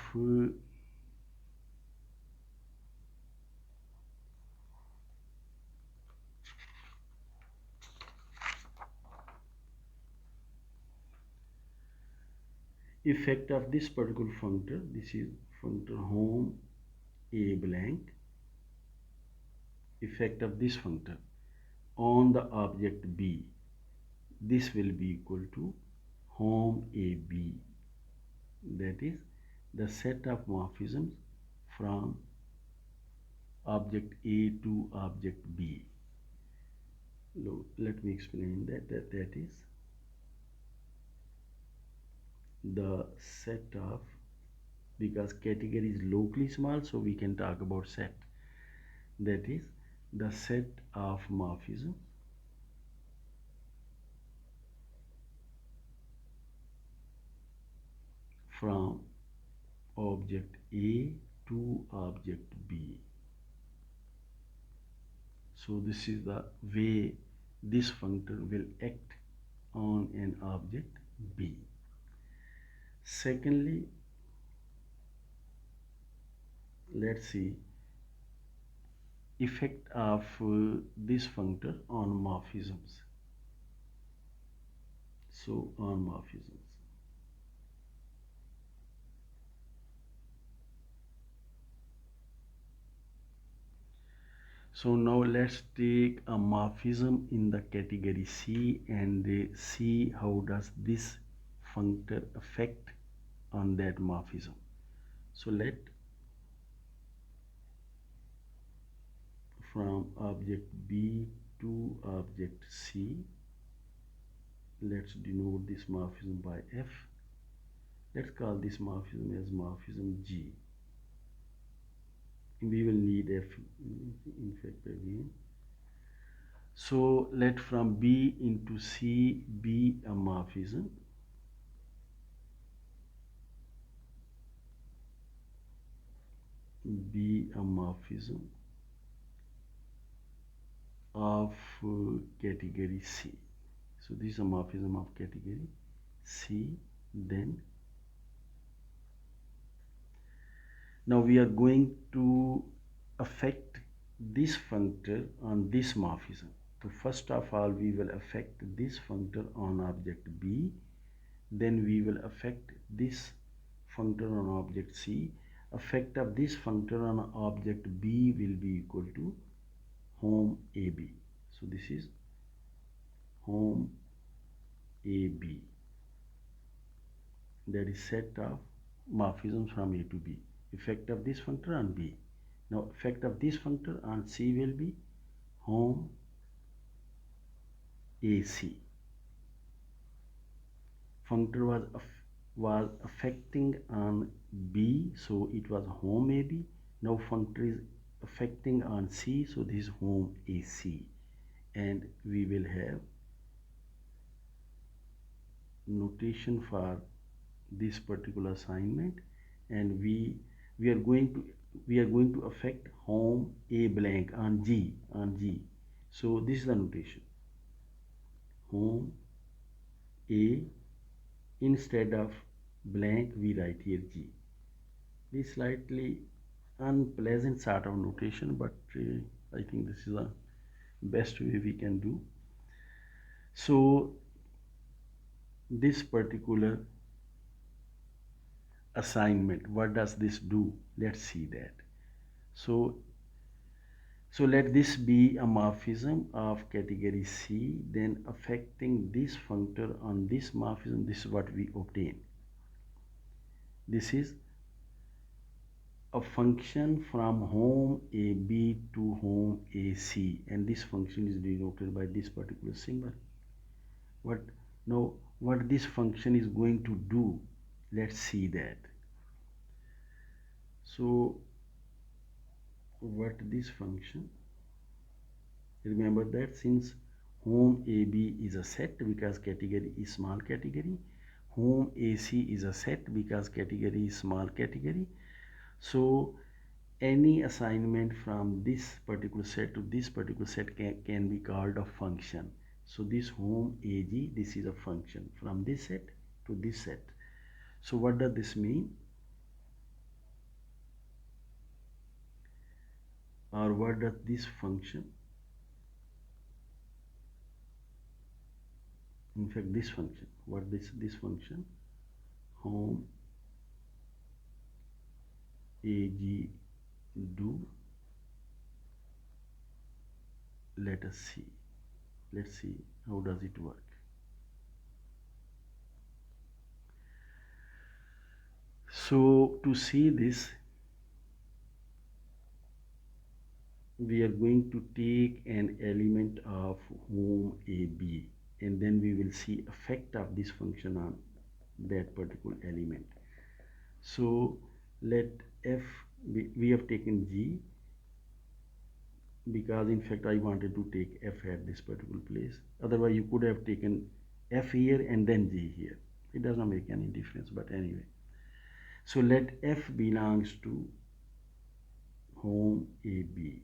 this particular functor, this is functor home A blank, effect of this functor on the object B, this will be equal to home AB, that is the set of morphisms from object A to object B. Let me explain that is the set of, because category is locally small, so we can talk about set, that is the set of morphisms from object A to object B. So this is the way this functor will act on an object B. Secondly, let's see effect of this functor on morphisms. So on morphisms. So now let's take a morphism in the category C and see how does this functor affect on that morphism. So let from object B to object C, let's denote this morphism by F. Let's call this morphism as morphism G. We will need F in fact again. So let from B into C be a morphism. Be a morphism of category C. So this is a morphism of category C. Then now we are going to affect this functor on this morphism. So first of all, we will affect this functor on object B. Then we will affect this functor on object C. Effect of this functor on object B will be equal to home AB. So this is home AB. That is set of morphisms from A to B. Effect of this functor on B. Now effect of this functor on C will be home AC. Functor was affecting on B, so it was home AB. Now functor is affecting on C, so this is home AC. And we will have notation for this particular assignment, and we are going to affect home A blank on G. So this is the notation. Home A, instead of blank we write here G. This slightly unpleasant sort of notation, but I think this is the best way we can do. So this particular assignment. What does this do? Let's see that. So let this be a morphism of category C, then affecting this functor on this morphism. This is what we obtain. This is a function from home AB to home AC, and this function is denoted by this particular symbol. What this function is going to do, let's see that. So what this function, remember that since home AB is a set because category is small category, home AC is a set because category is small category. So any assignment from this particular set to this particular set can be called a function. So this home AG, this is a function from this set to this set. So what does this mean? Or what does this function, in fact this function, what this function home AG do? Let's see how does it work. So to see this, we are going to take an element of home AB, and then we will see effect of this function on that particular element. So let F, we have taken G because in fact I wanted to take F at this particular place. Otherwise you could have taken F here and then G here. It does not make any difference, but anyway. So let F belongs to home AB.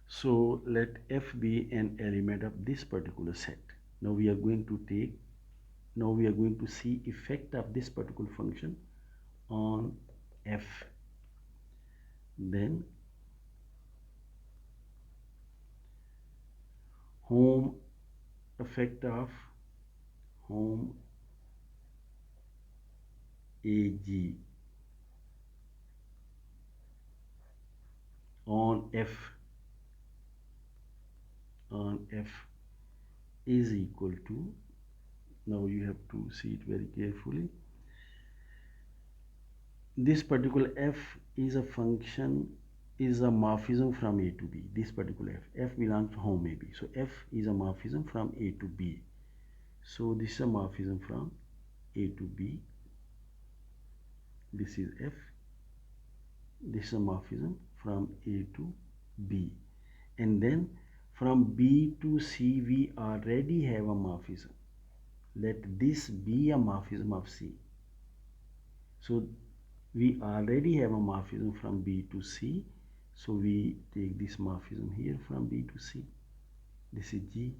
So let F be an element of this particular set. Now we are going to see effect of this particular function on F. Then home effect of home AG on F is equal to, now you have to see it very carefully, this particular F is a function, is a morphism from A to B. This particular F belongs to home AB. So F is a morphism from A to B. So this is a morphism from A to B. This is F. This is a morphism from A to B. And then from B to C we already have a morphism. Let this be a morphism of C. So we already have a morphism from B to C. So we take this morphism here from B to C. This is G.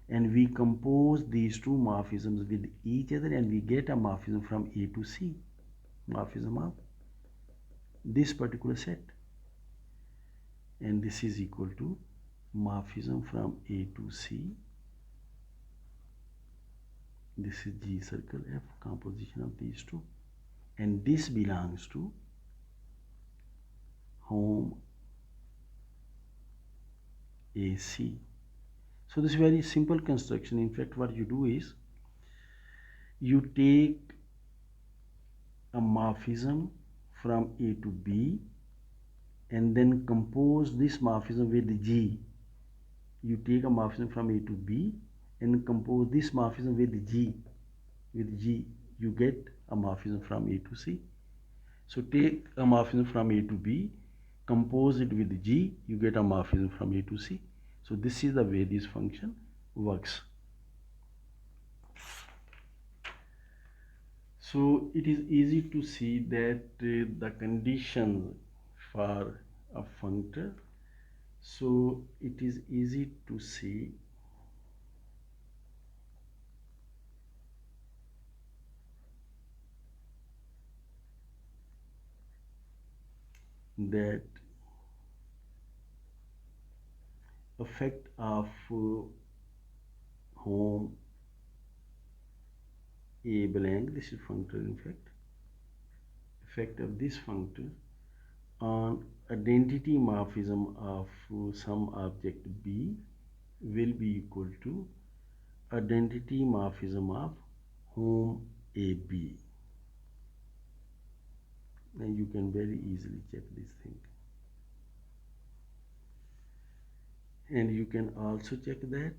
And we compose these two morphisms with each other and we get a morphism from A to C. Morphism of this particular set. And this is equal to morphism from A to C. This is G circle F, composition of these two. And this belongs to home AC. So this is very simple construction. In fact, what you do is you take a morphism from A to B and then compose this morphism with G. You take a morphism from A to B and compose this morphism with G. With G, you get a morphism from A to C. So take a morphism from A to B, compose it with G, you get a morphism from A to C. So this is the way this function works. So it is easy to see that the conditions for a functor, so it is easy to see that effect of home a blank, this is functor in fact, effect of this functor on identity morphism of some object B will be equal to identity morphism of home AB. And you can very easily check this thing. And you can also check that.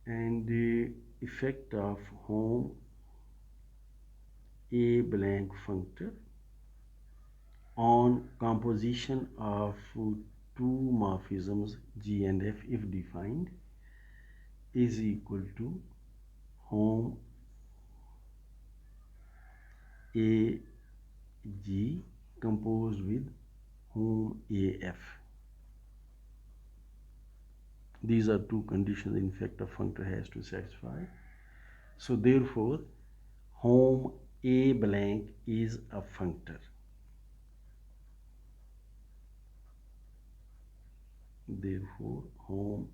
And the effect of home A blank functor on composition of two morphisms G and F if defined is equal to home A G composed with home AF. These are two conditions in fact a functor has to satisfy. So therefore home A blank is a functor. Therefore home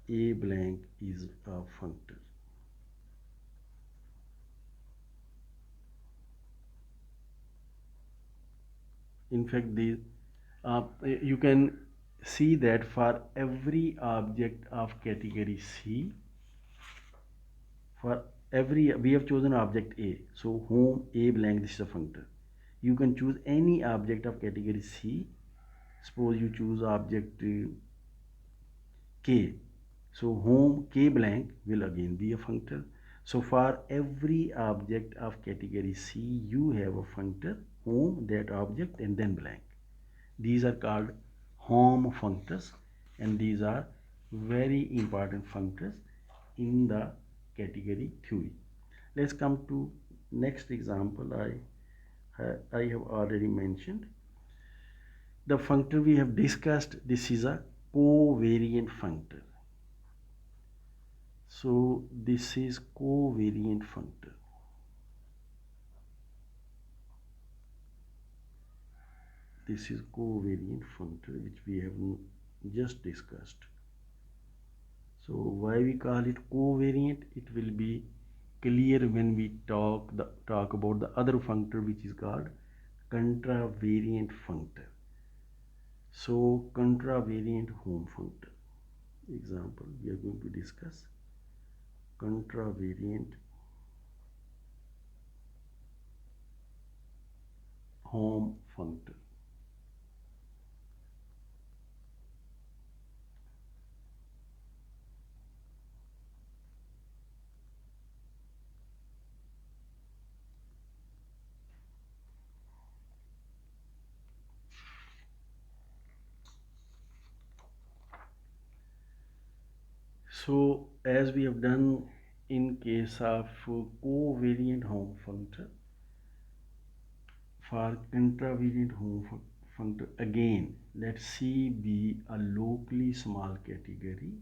A blank is a functor. In fact, you can see that for every object of category C, for every we have chosen object A, so whom A blank, this is a functor. You can choose any object of category C. Suppose you choose object K, so whom K blank will again be a functor. So for every object of category C, you have a functor whom that object and then blank. These are called home functors, and these are very important functors in the category theory. Let's come to next example. I have already mentioned the functor we have discussed. This is a covariant functor. So this is covariant functor. This is covariant functor which we have just discussed. So why we call it covariant? It will be clear when we talk about the other functor which is called contravariant functor. So contravariant home functor. Example we are going to discuss contravariant home functor. So as we have done in case of covariant home functor, for contravariant home functor again let C be a locally small category.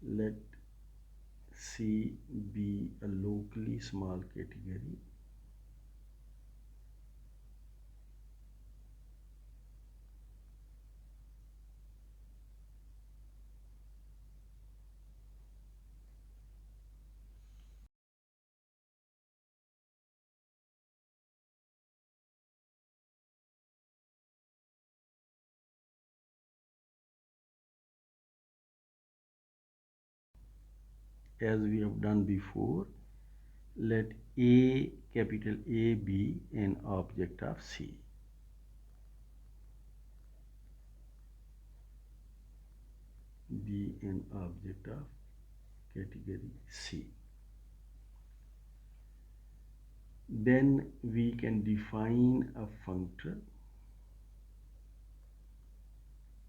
Let C be a locally small category. As we have done before, let A, capital A, be an object of C. Be an object of category C. Then we can define a functor.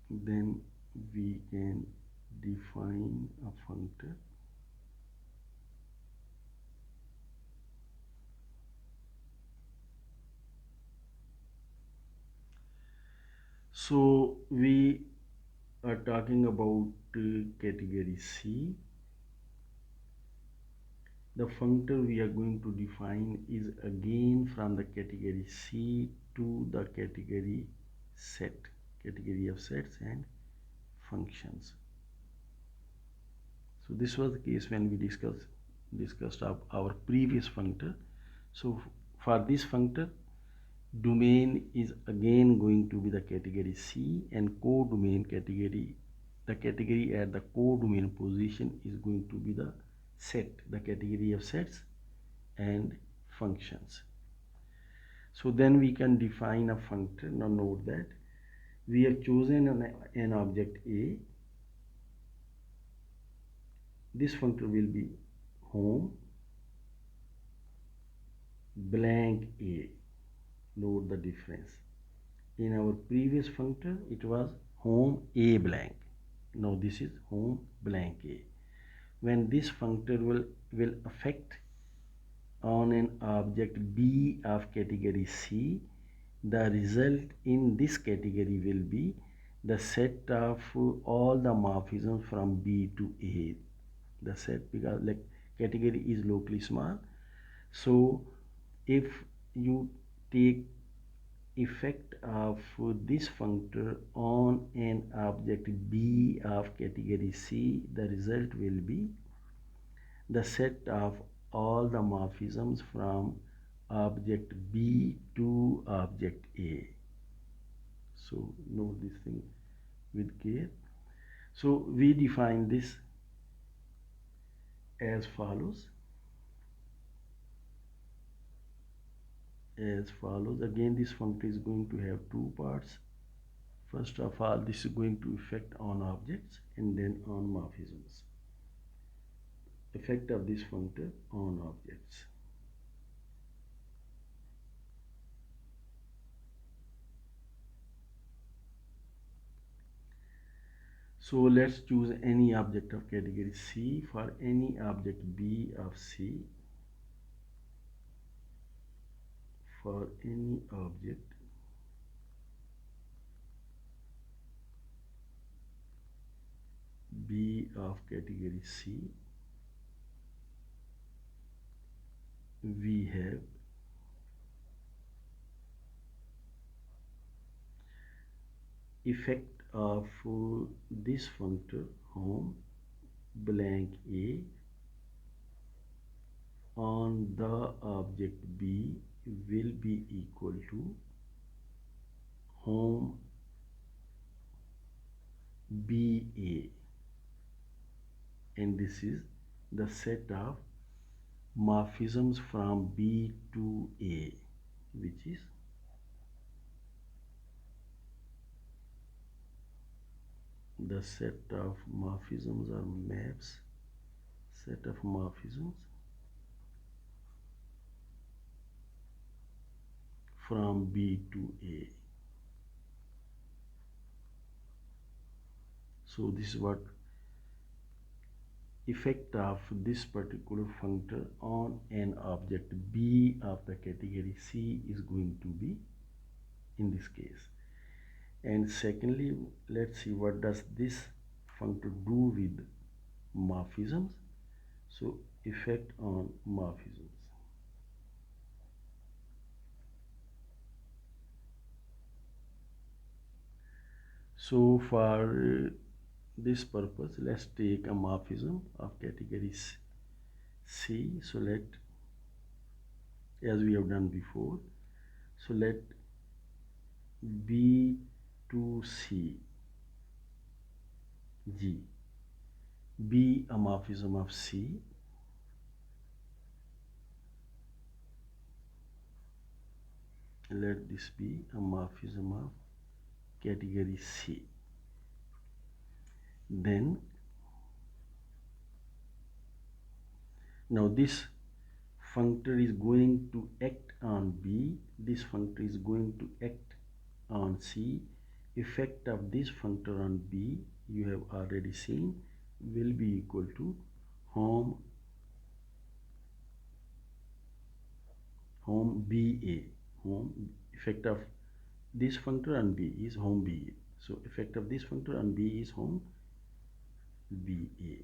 Then we can define a functor. So we are talking about category C. the functor we are going to define is again from the category C to the category of sets and functions. So this was the case when we discussed our previous functor. So for this functor, domain is again going to be the category C, and codomain category, the category at the codomain position is going to be the category of sets and functions. So then we can define a functor. Now note that we have chosen an object A. This functor will be home blank A. Note the difference. In our previous functor it was home A blank. Now this is home blank A. When this functor will affect on an object B of category C, the result in this category will be the set of all the morphisms from B to A. The set, because like category is locally small, so if you take effect of this functor on an object B of category C, the result will be the set of all the morphisms from object B to object A. So note this thing with care. So we define this as follows. Again, this functor is going to have two parts. First of all, this is going to affect on objects and then on morphisms. Effect of this functor on objects. So let's choose any object of category C. For any object B of C, for any object B of category C, we have effect of this functor home blank A on the object B will be equal to home BA, and this is the set of morphisms from B to A, which is the set of morphisms or maps, set of morphisms from B to A. So this is what effect of this particular functor on an object B of the category C is going to be in this case. And secondly, let's see what does this functor do with morphisms. So effect on morphisms. So for this purpose, let's take a morphism of category C. So let, as we have done before, so let B to C G be a morphism of C. Let this be a morphism of category C. Then now this functor is going to act on B, this functor is going to act on C. Effect of this functor on B, you have already seen, will be equal to home BA. Home effect of this functor on B is home BA. So effect of this functor on B is home BA.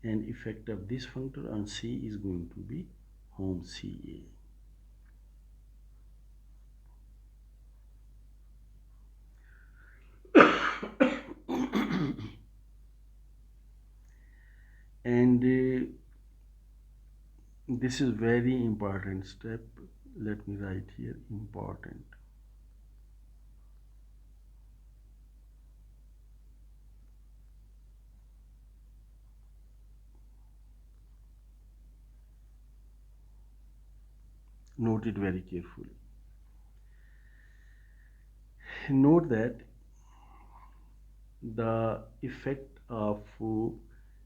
and effect of this functor on C is going to be home CA. And this is very important step. Let me write here important. Note it very carefully. Note that the effect of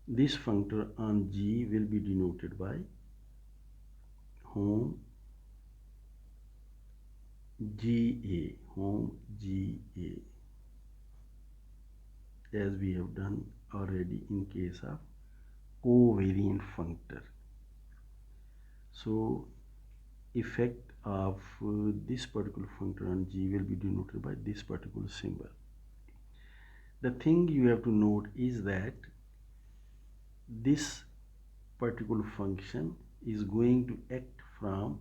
this functor on G will be denoted by home GA, home GA, as we have done already in case of covariant functor. So effect of this particular functor on G will be denoted by this particular symbol. The thing you have to note is that this particular function is going to act from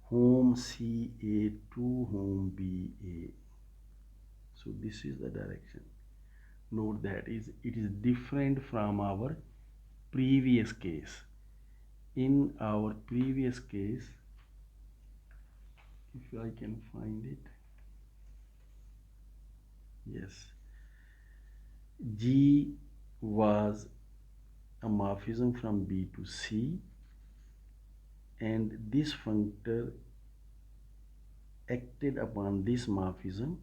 home CA to home BA. So this is the direction. Note that it is different from our previous case. In our previous case, if I can find it, yes, G was a morphism from B to C, and this functor acted upon this morphism,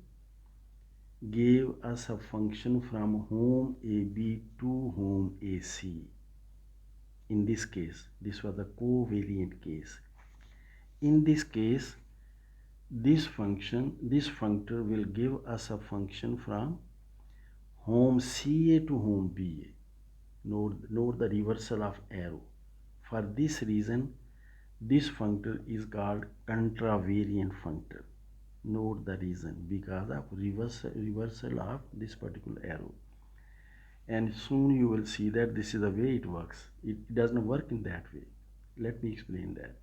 gave us a function from home AB to home AC. In this case, this was a covariant case. In this case, this functor will give us a function from home CA to home BA. Note the reversal of arrow. For this reason, this functor is called contravariant functor. Note the reason, because of reversal of this particular arrow. And soon you will see that this is the way it works. It doesn't work in that way. Let me explain that.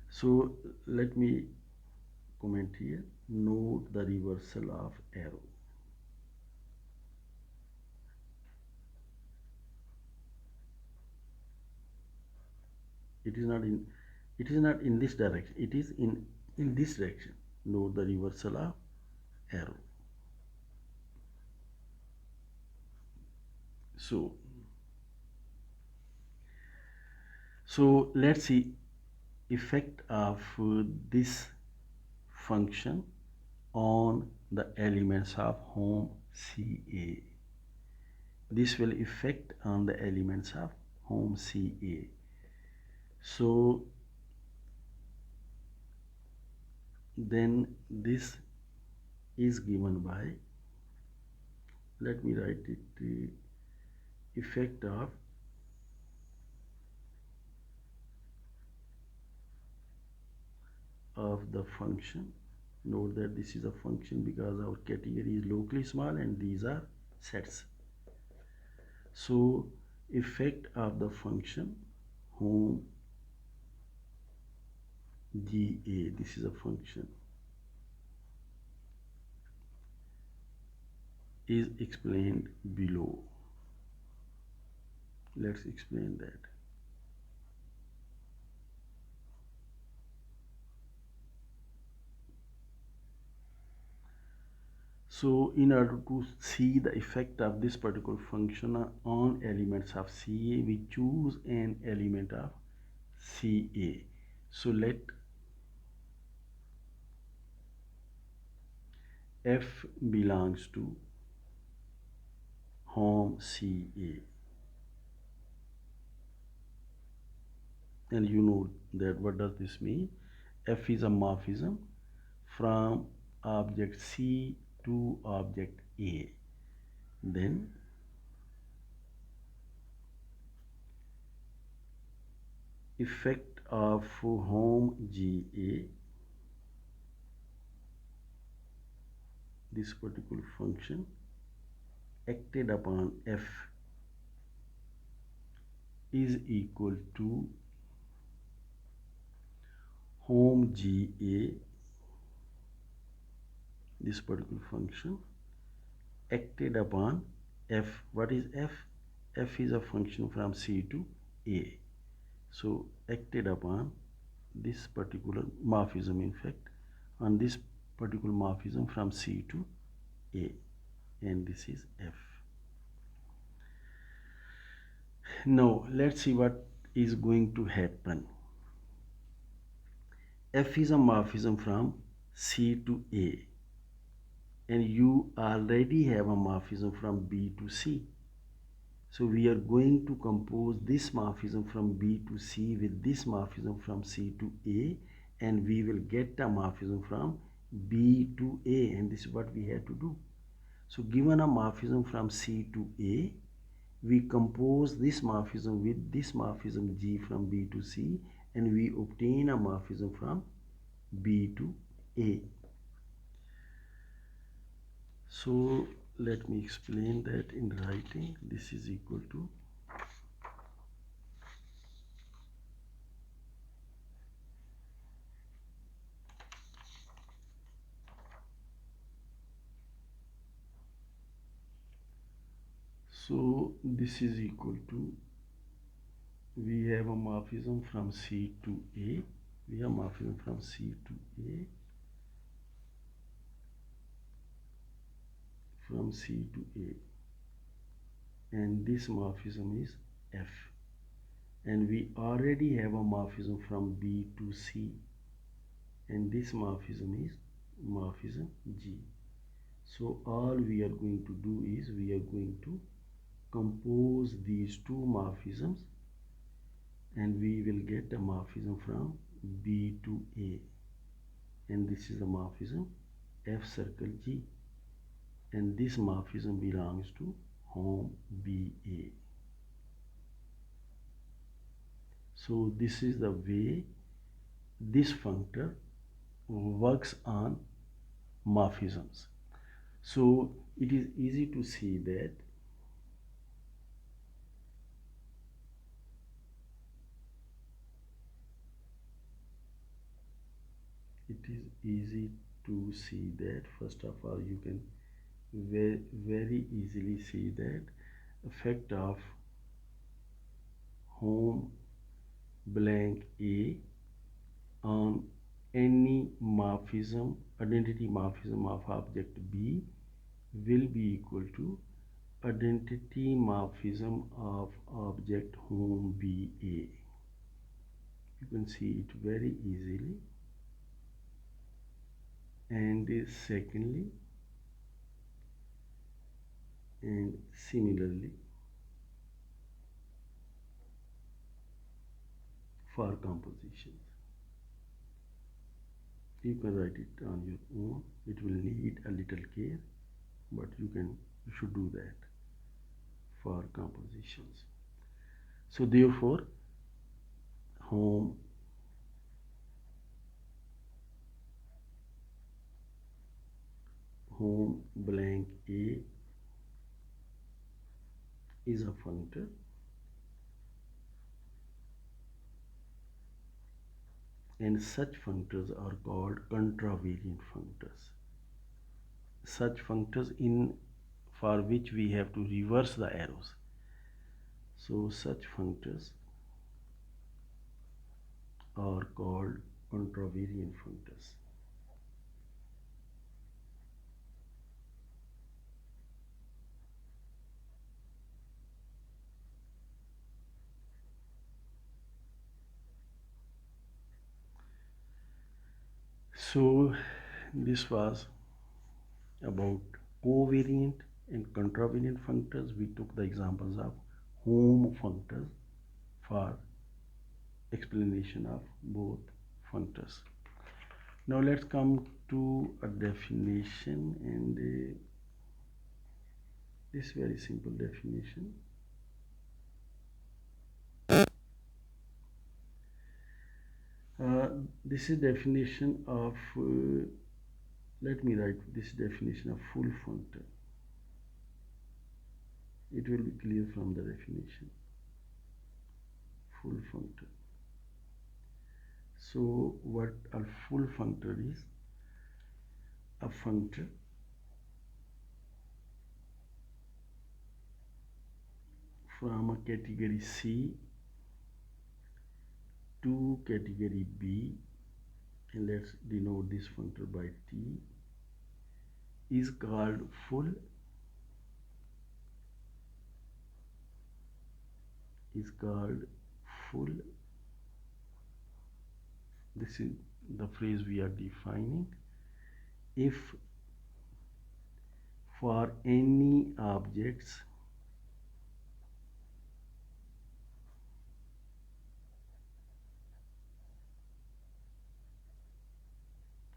So let me comment here. Note the reversal of arrow. It is not in this direction. It is in this direction. Note the reversal of arrow. So let's see effect of this function on the elements of home CA. This will affect on the elements of home CA. So then this is given by, let me write it, effect of the function. Note that this is a function because our category is locally small and these are sets. So effect of the function home GA, this is a function, is explained below. Let's explain that. So in order to see the effect of this particular function on elements of CA, we choose an element of CA. So let F belongs to home CA. And you know that what does this mean? F is a morphism from object C to object A. Then effect of home GA, this particular function acted upon f is equal to hom GA, this particular function acted upon f. What is f? F is a function from C to A. So acted upon this particular morphism, in fact, on this particular morphism from C to A, and this is f. Now let's see what is going to happen. F is a morphism from C to A, and you already have a morphism from B to C. So we are going to compose this morphism from B to C with this morphism from C to A, and we will get a morphism from B to A, and this is what we have to do. So given a morphism from C to A, we compose this morphism with this morphism G from B to C, and we obtain a morphism from B to A. So let me explain that in writing. This is equal to this is equal to, we have a morphism from C to A, we have morphism from C to A, from C to A, and this morphism is F, and we already have a morphism from B to C, and this morphism is morphism G. So all we are going to do is we are going to compose these two morphisms, and we will get a morphism from B to A, and this is the morphism F circle G, and this morphism belongs to hom BA. So this is the way this functor works on morphisms. So it is easy to see that first of all you can very easily see that effect of hom blank A on any morphism, identity morphism of object B will be equal to identity morphism of object hom BA. You can see it very easily. And secondly, and similarly for compositions, you can write it on your own. It will need a little care, but you should do that for compositions. So therefore hom blank A is a functor, and such functors are called contravariant functors. Such functors for which we have to reverse the arrows. So such functors are called contravariant functors. So this was about covariant and contravariant functors. We took the examples of hom functors for explanation of both functors. Now let's come to a definition, and this very simple definition. This is definition of let me write this definition of full functor. It will be clear from the definition. Full functor. So what a full functor is? A functor from a category C to category B, and let's denote this functor by T, is called full, is called full. This is the phrase we are defining. If for any objects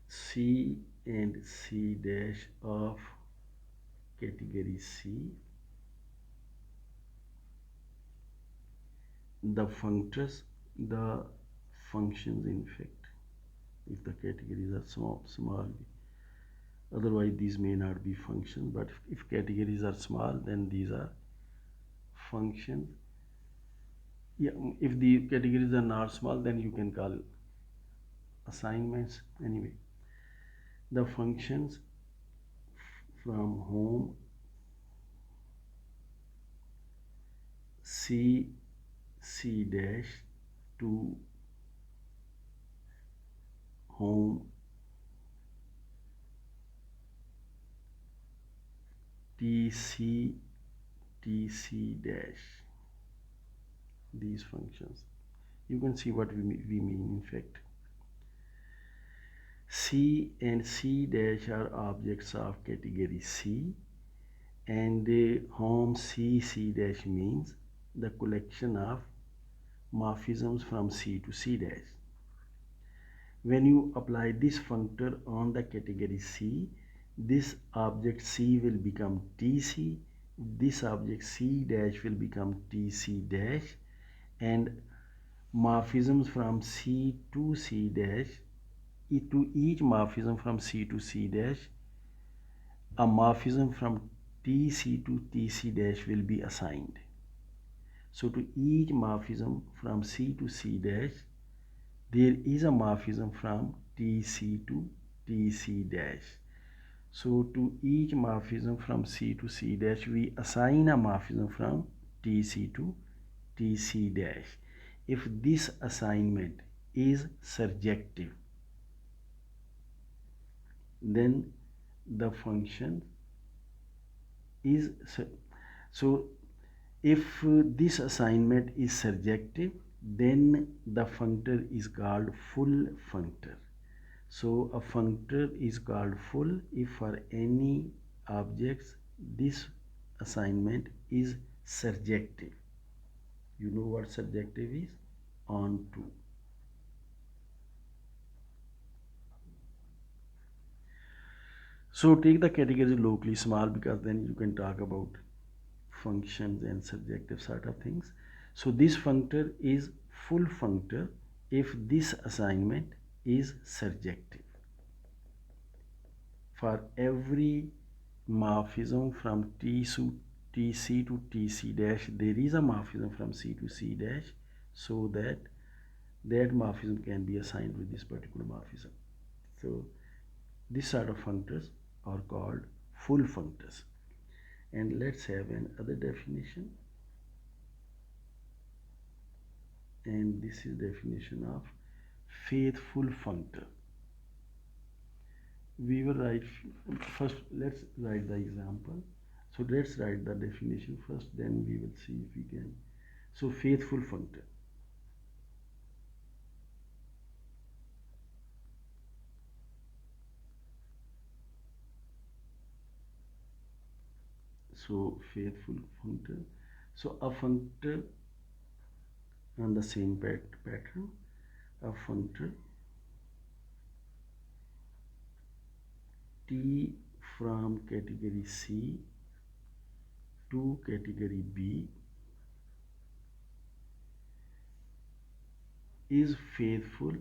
C and C dash of category C, the functors, the functions in fact, if the categories are small, otherwise these may not be functions, but if categories are small, then these are functions. Yeah, if the categories are not small, then you can call assignments. Anyway, the functions from home C dash to home TC dash, these functions, you can see what we mean. In fact, C and C dash are objects of category C, and home C dash means the collection of morphisms from C to C dash. When you apply this functor on the category C, this object C will become TC, this object C dash will become TC dash, and morphisms from C to C dash, to each morphism from C to C dash, a morphism from TC to TC dash will be assigned. So to each morphism from C to C dash, there is a morphism from TC to TC dash. So to each morphism from C to C dash, we assign a morphism from TC to TC dash. If this assignment is surjective, then the function is, so if this assignment is surjective, then the functor is called full functor. So a functor is called full if for any objects this assignment is surjective. You know what surjective is? On to. So take the category locally small, because then you can talk about functions and surjective sort of things. So this functor is full functor if this assignment is surjective. For every morphism from TC to TC dash, there is a morphism from C to C dash, so that morphism can be assigned with this particular morphism. So this sort of functors are called full functors. And let's have another definition, and this is definition of faithful functor. We will write first, let's write the example. So let's write the definition first, then we will see if we can. So faithful functor. So faithful functor. So a functor on the same pattern, a functor T from category C to category B is faithful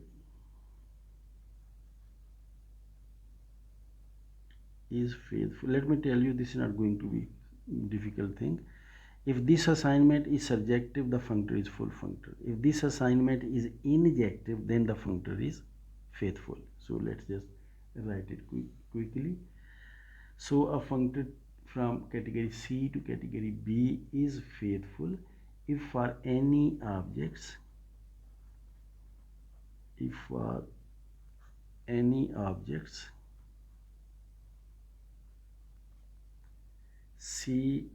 Let me tell you, this is not going to be difficult thing. If this assignment is surjective, the functor is full functor. If this assignment is injective, then the functor is faithful. So let's just write it quickly. So a functor from category C to category B is faithful if for any objects, C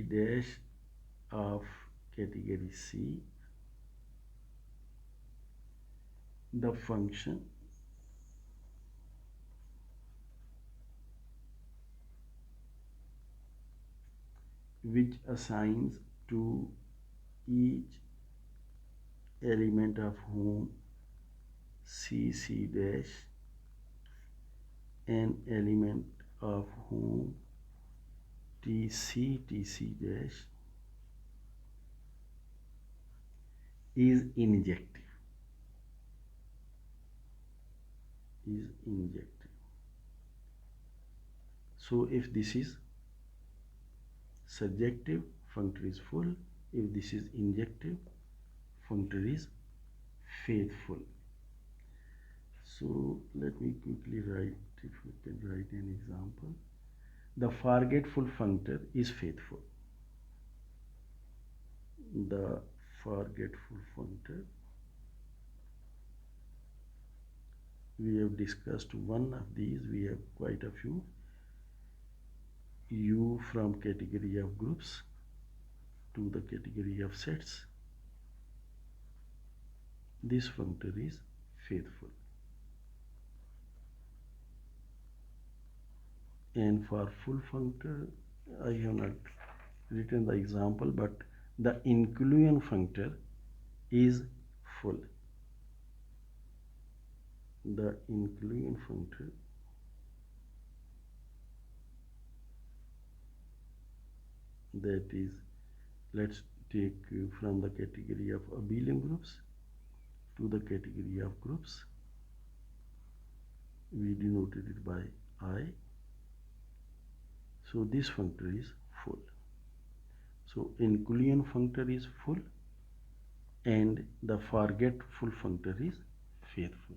dash of category C, the function which assigns to each element of whom C dash an element of whom TC dash is injective. So if this is surjective, functor is full. If this is injective, functor is faithful. So let me quickly write, if we can write an example. The forgetful functor is faithful. The forgetful functor, we have discussed one of these, we have quite a few. U from category of groups to the category of sets. This functor is faithful. And for full functor, I have not written the example, but the inclusion functor is full. The inclusion functor that is, let's take from the category of abelian groups to the category of groups. We denoted it by I. So this functor is full. So inclusion functor is full and the forgetful functor is faithful.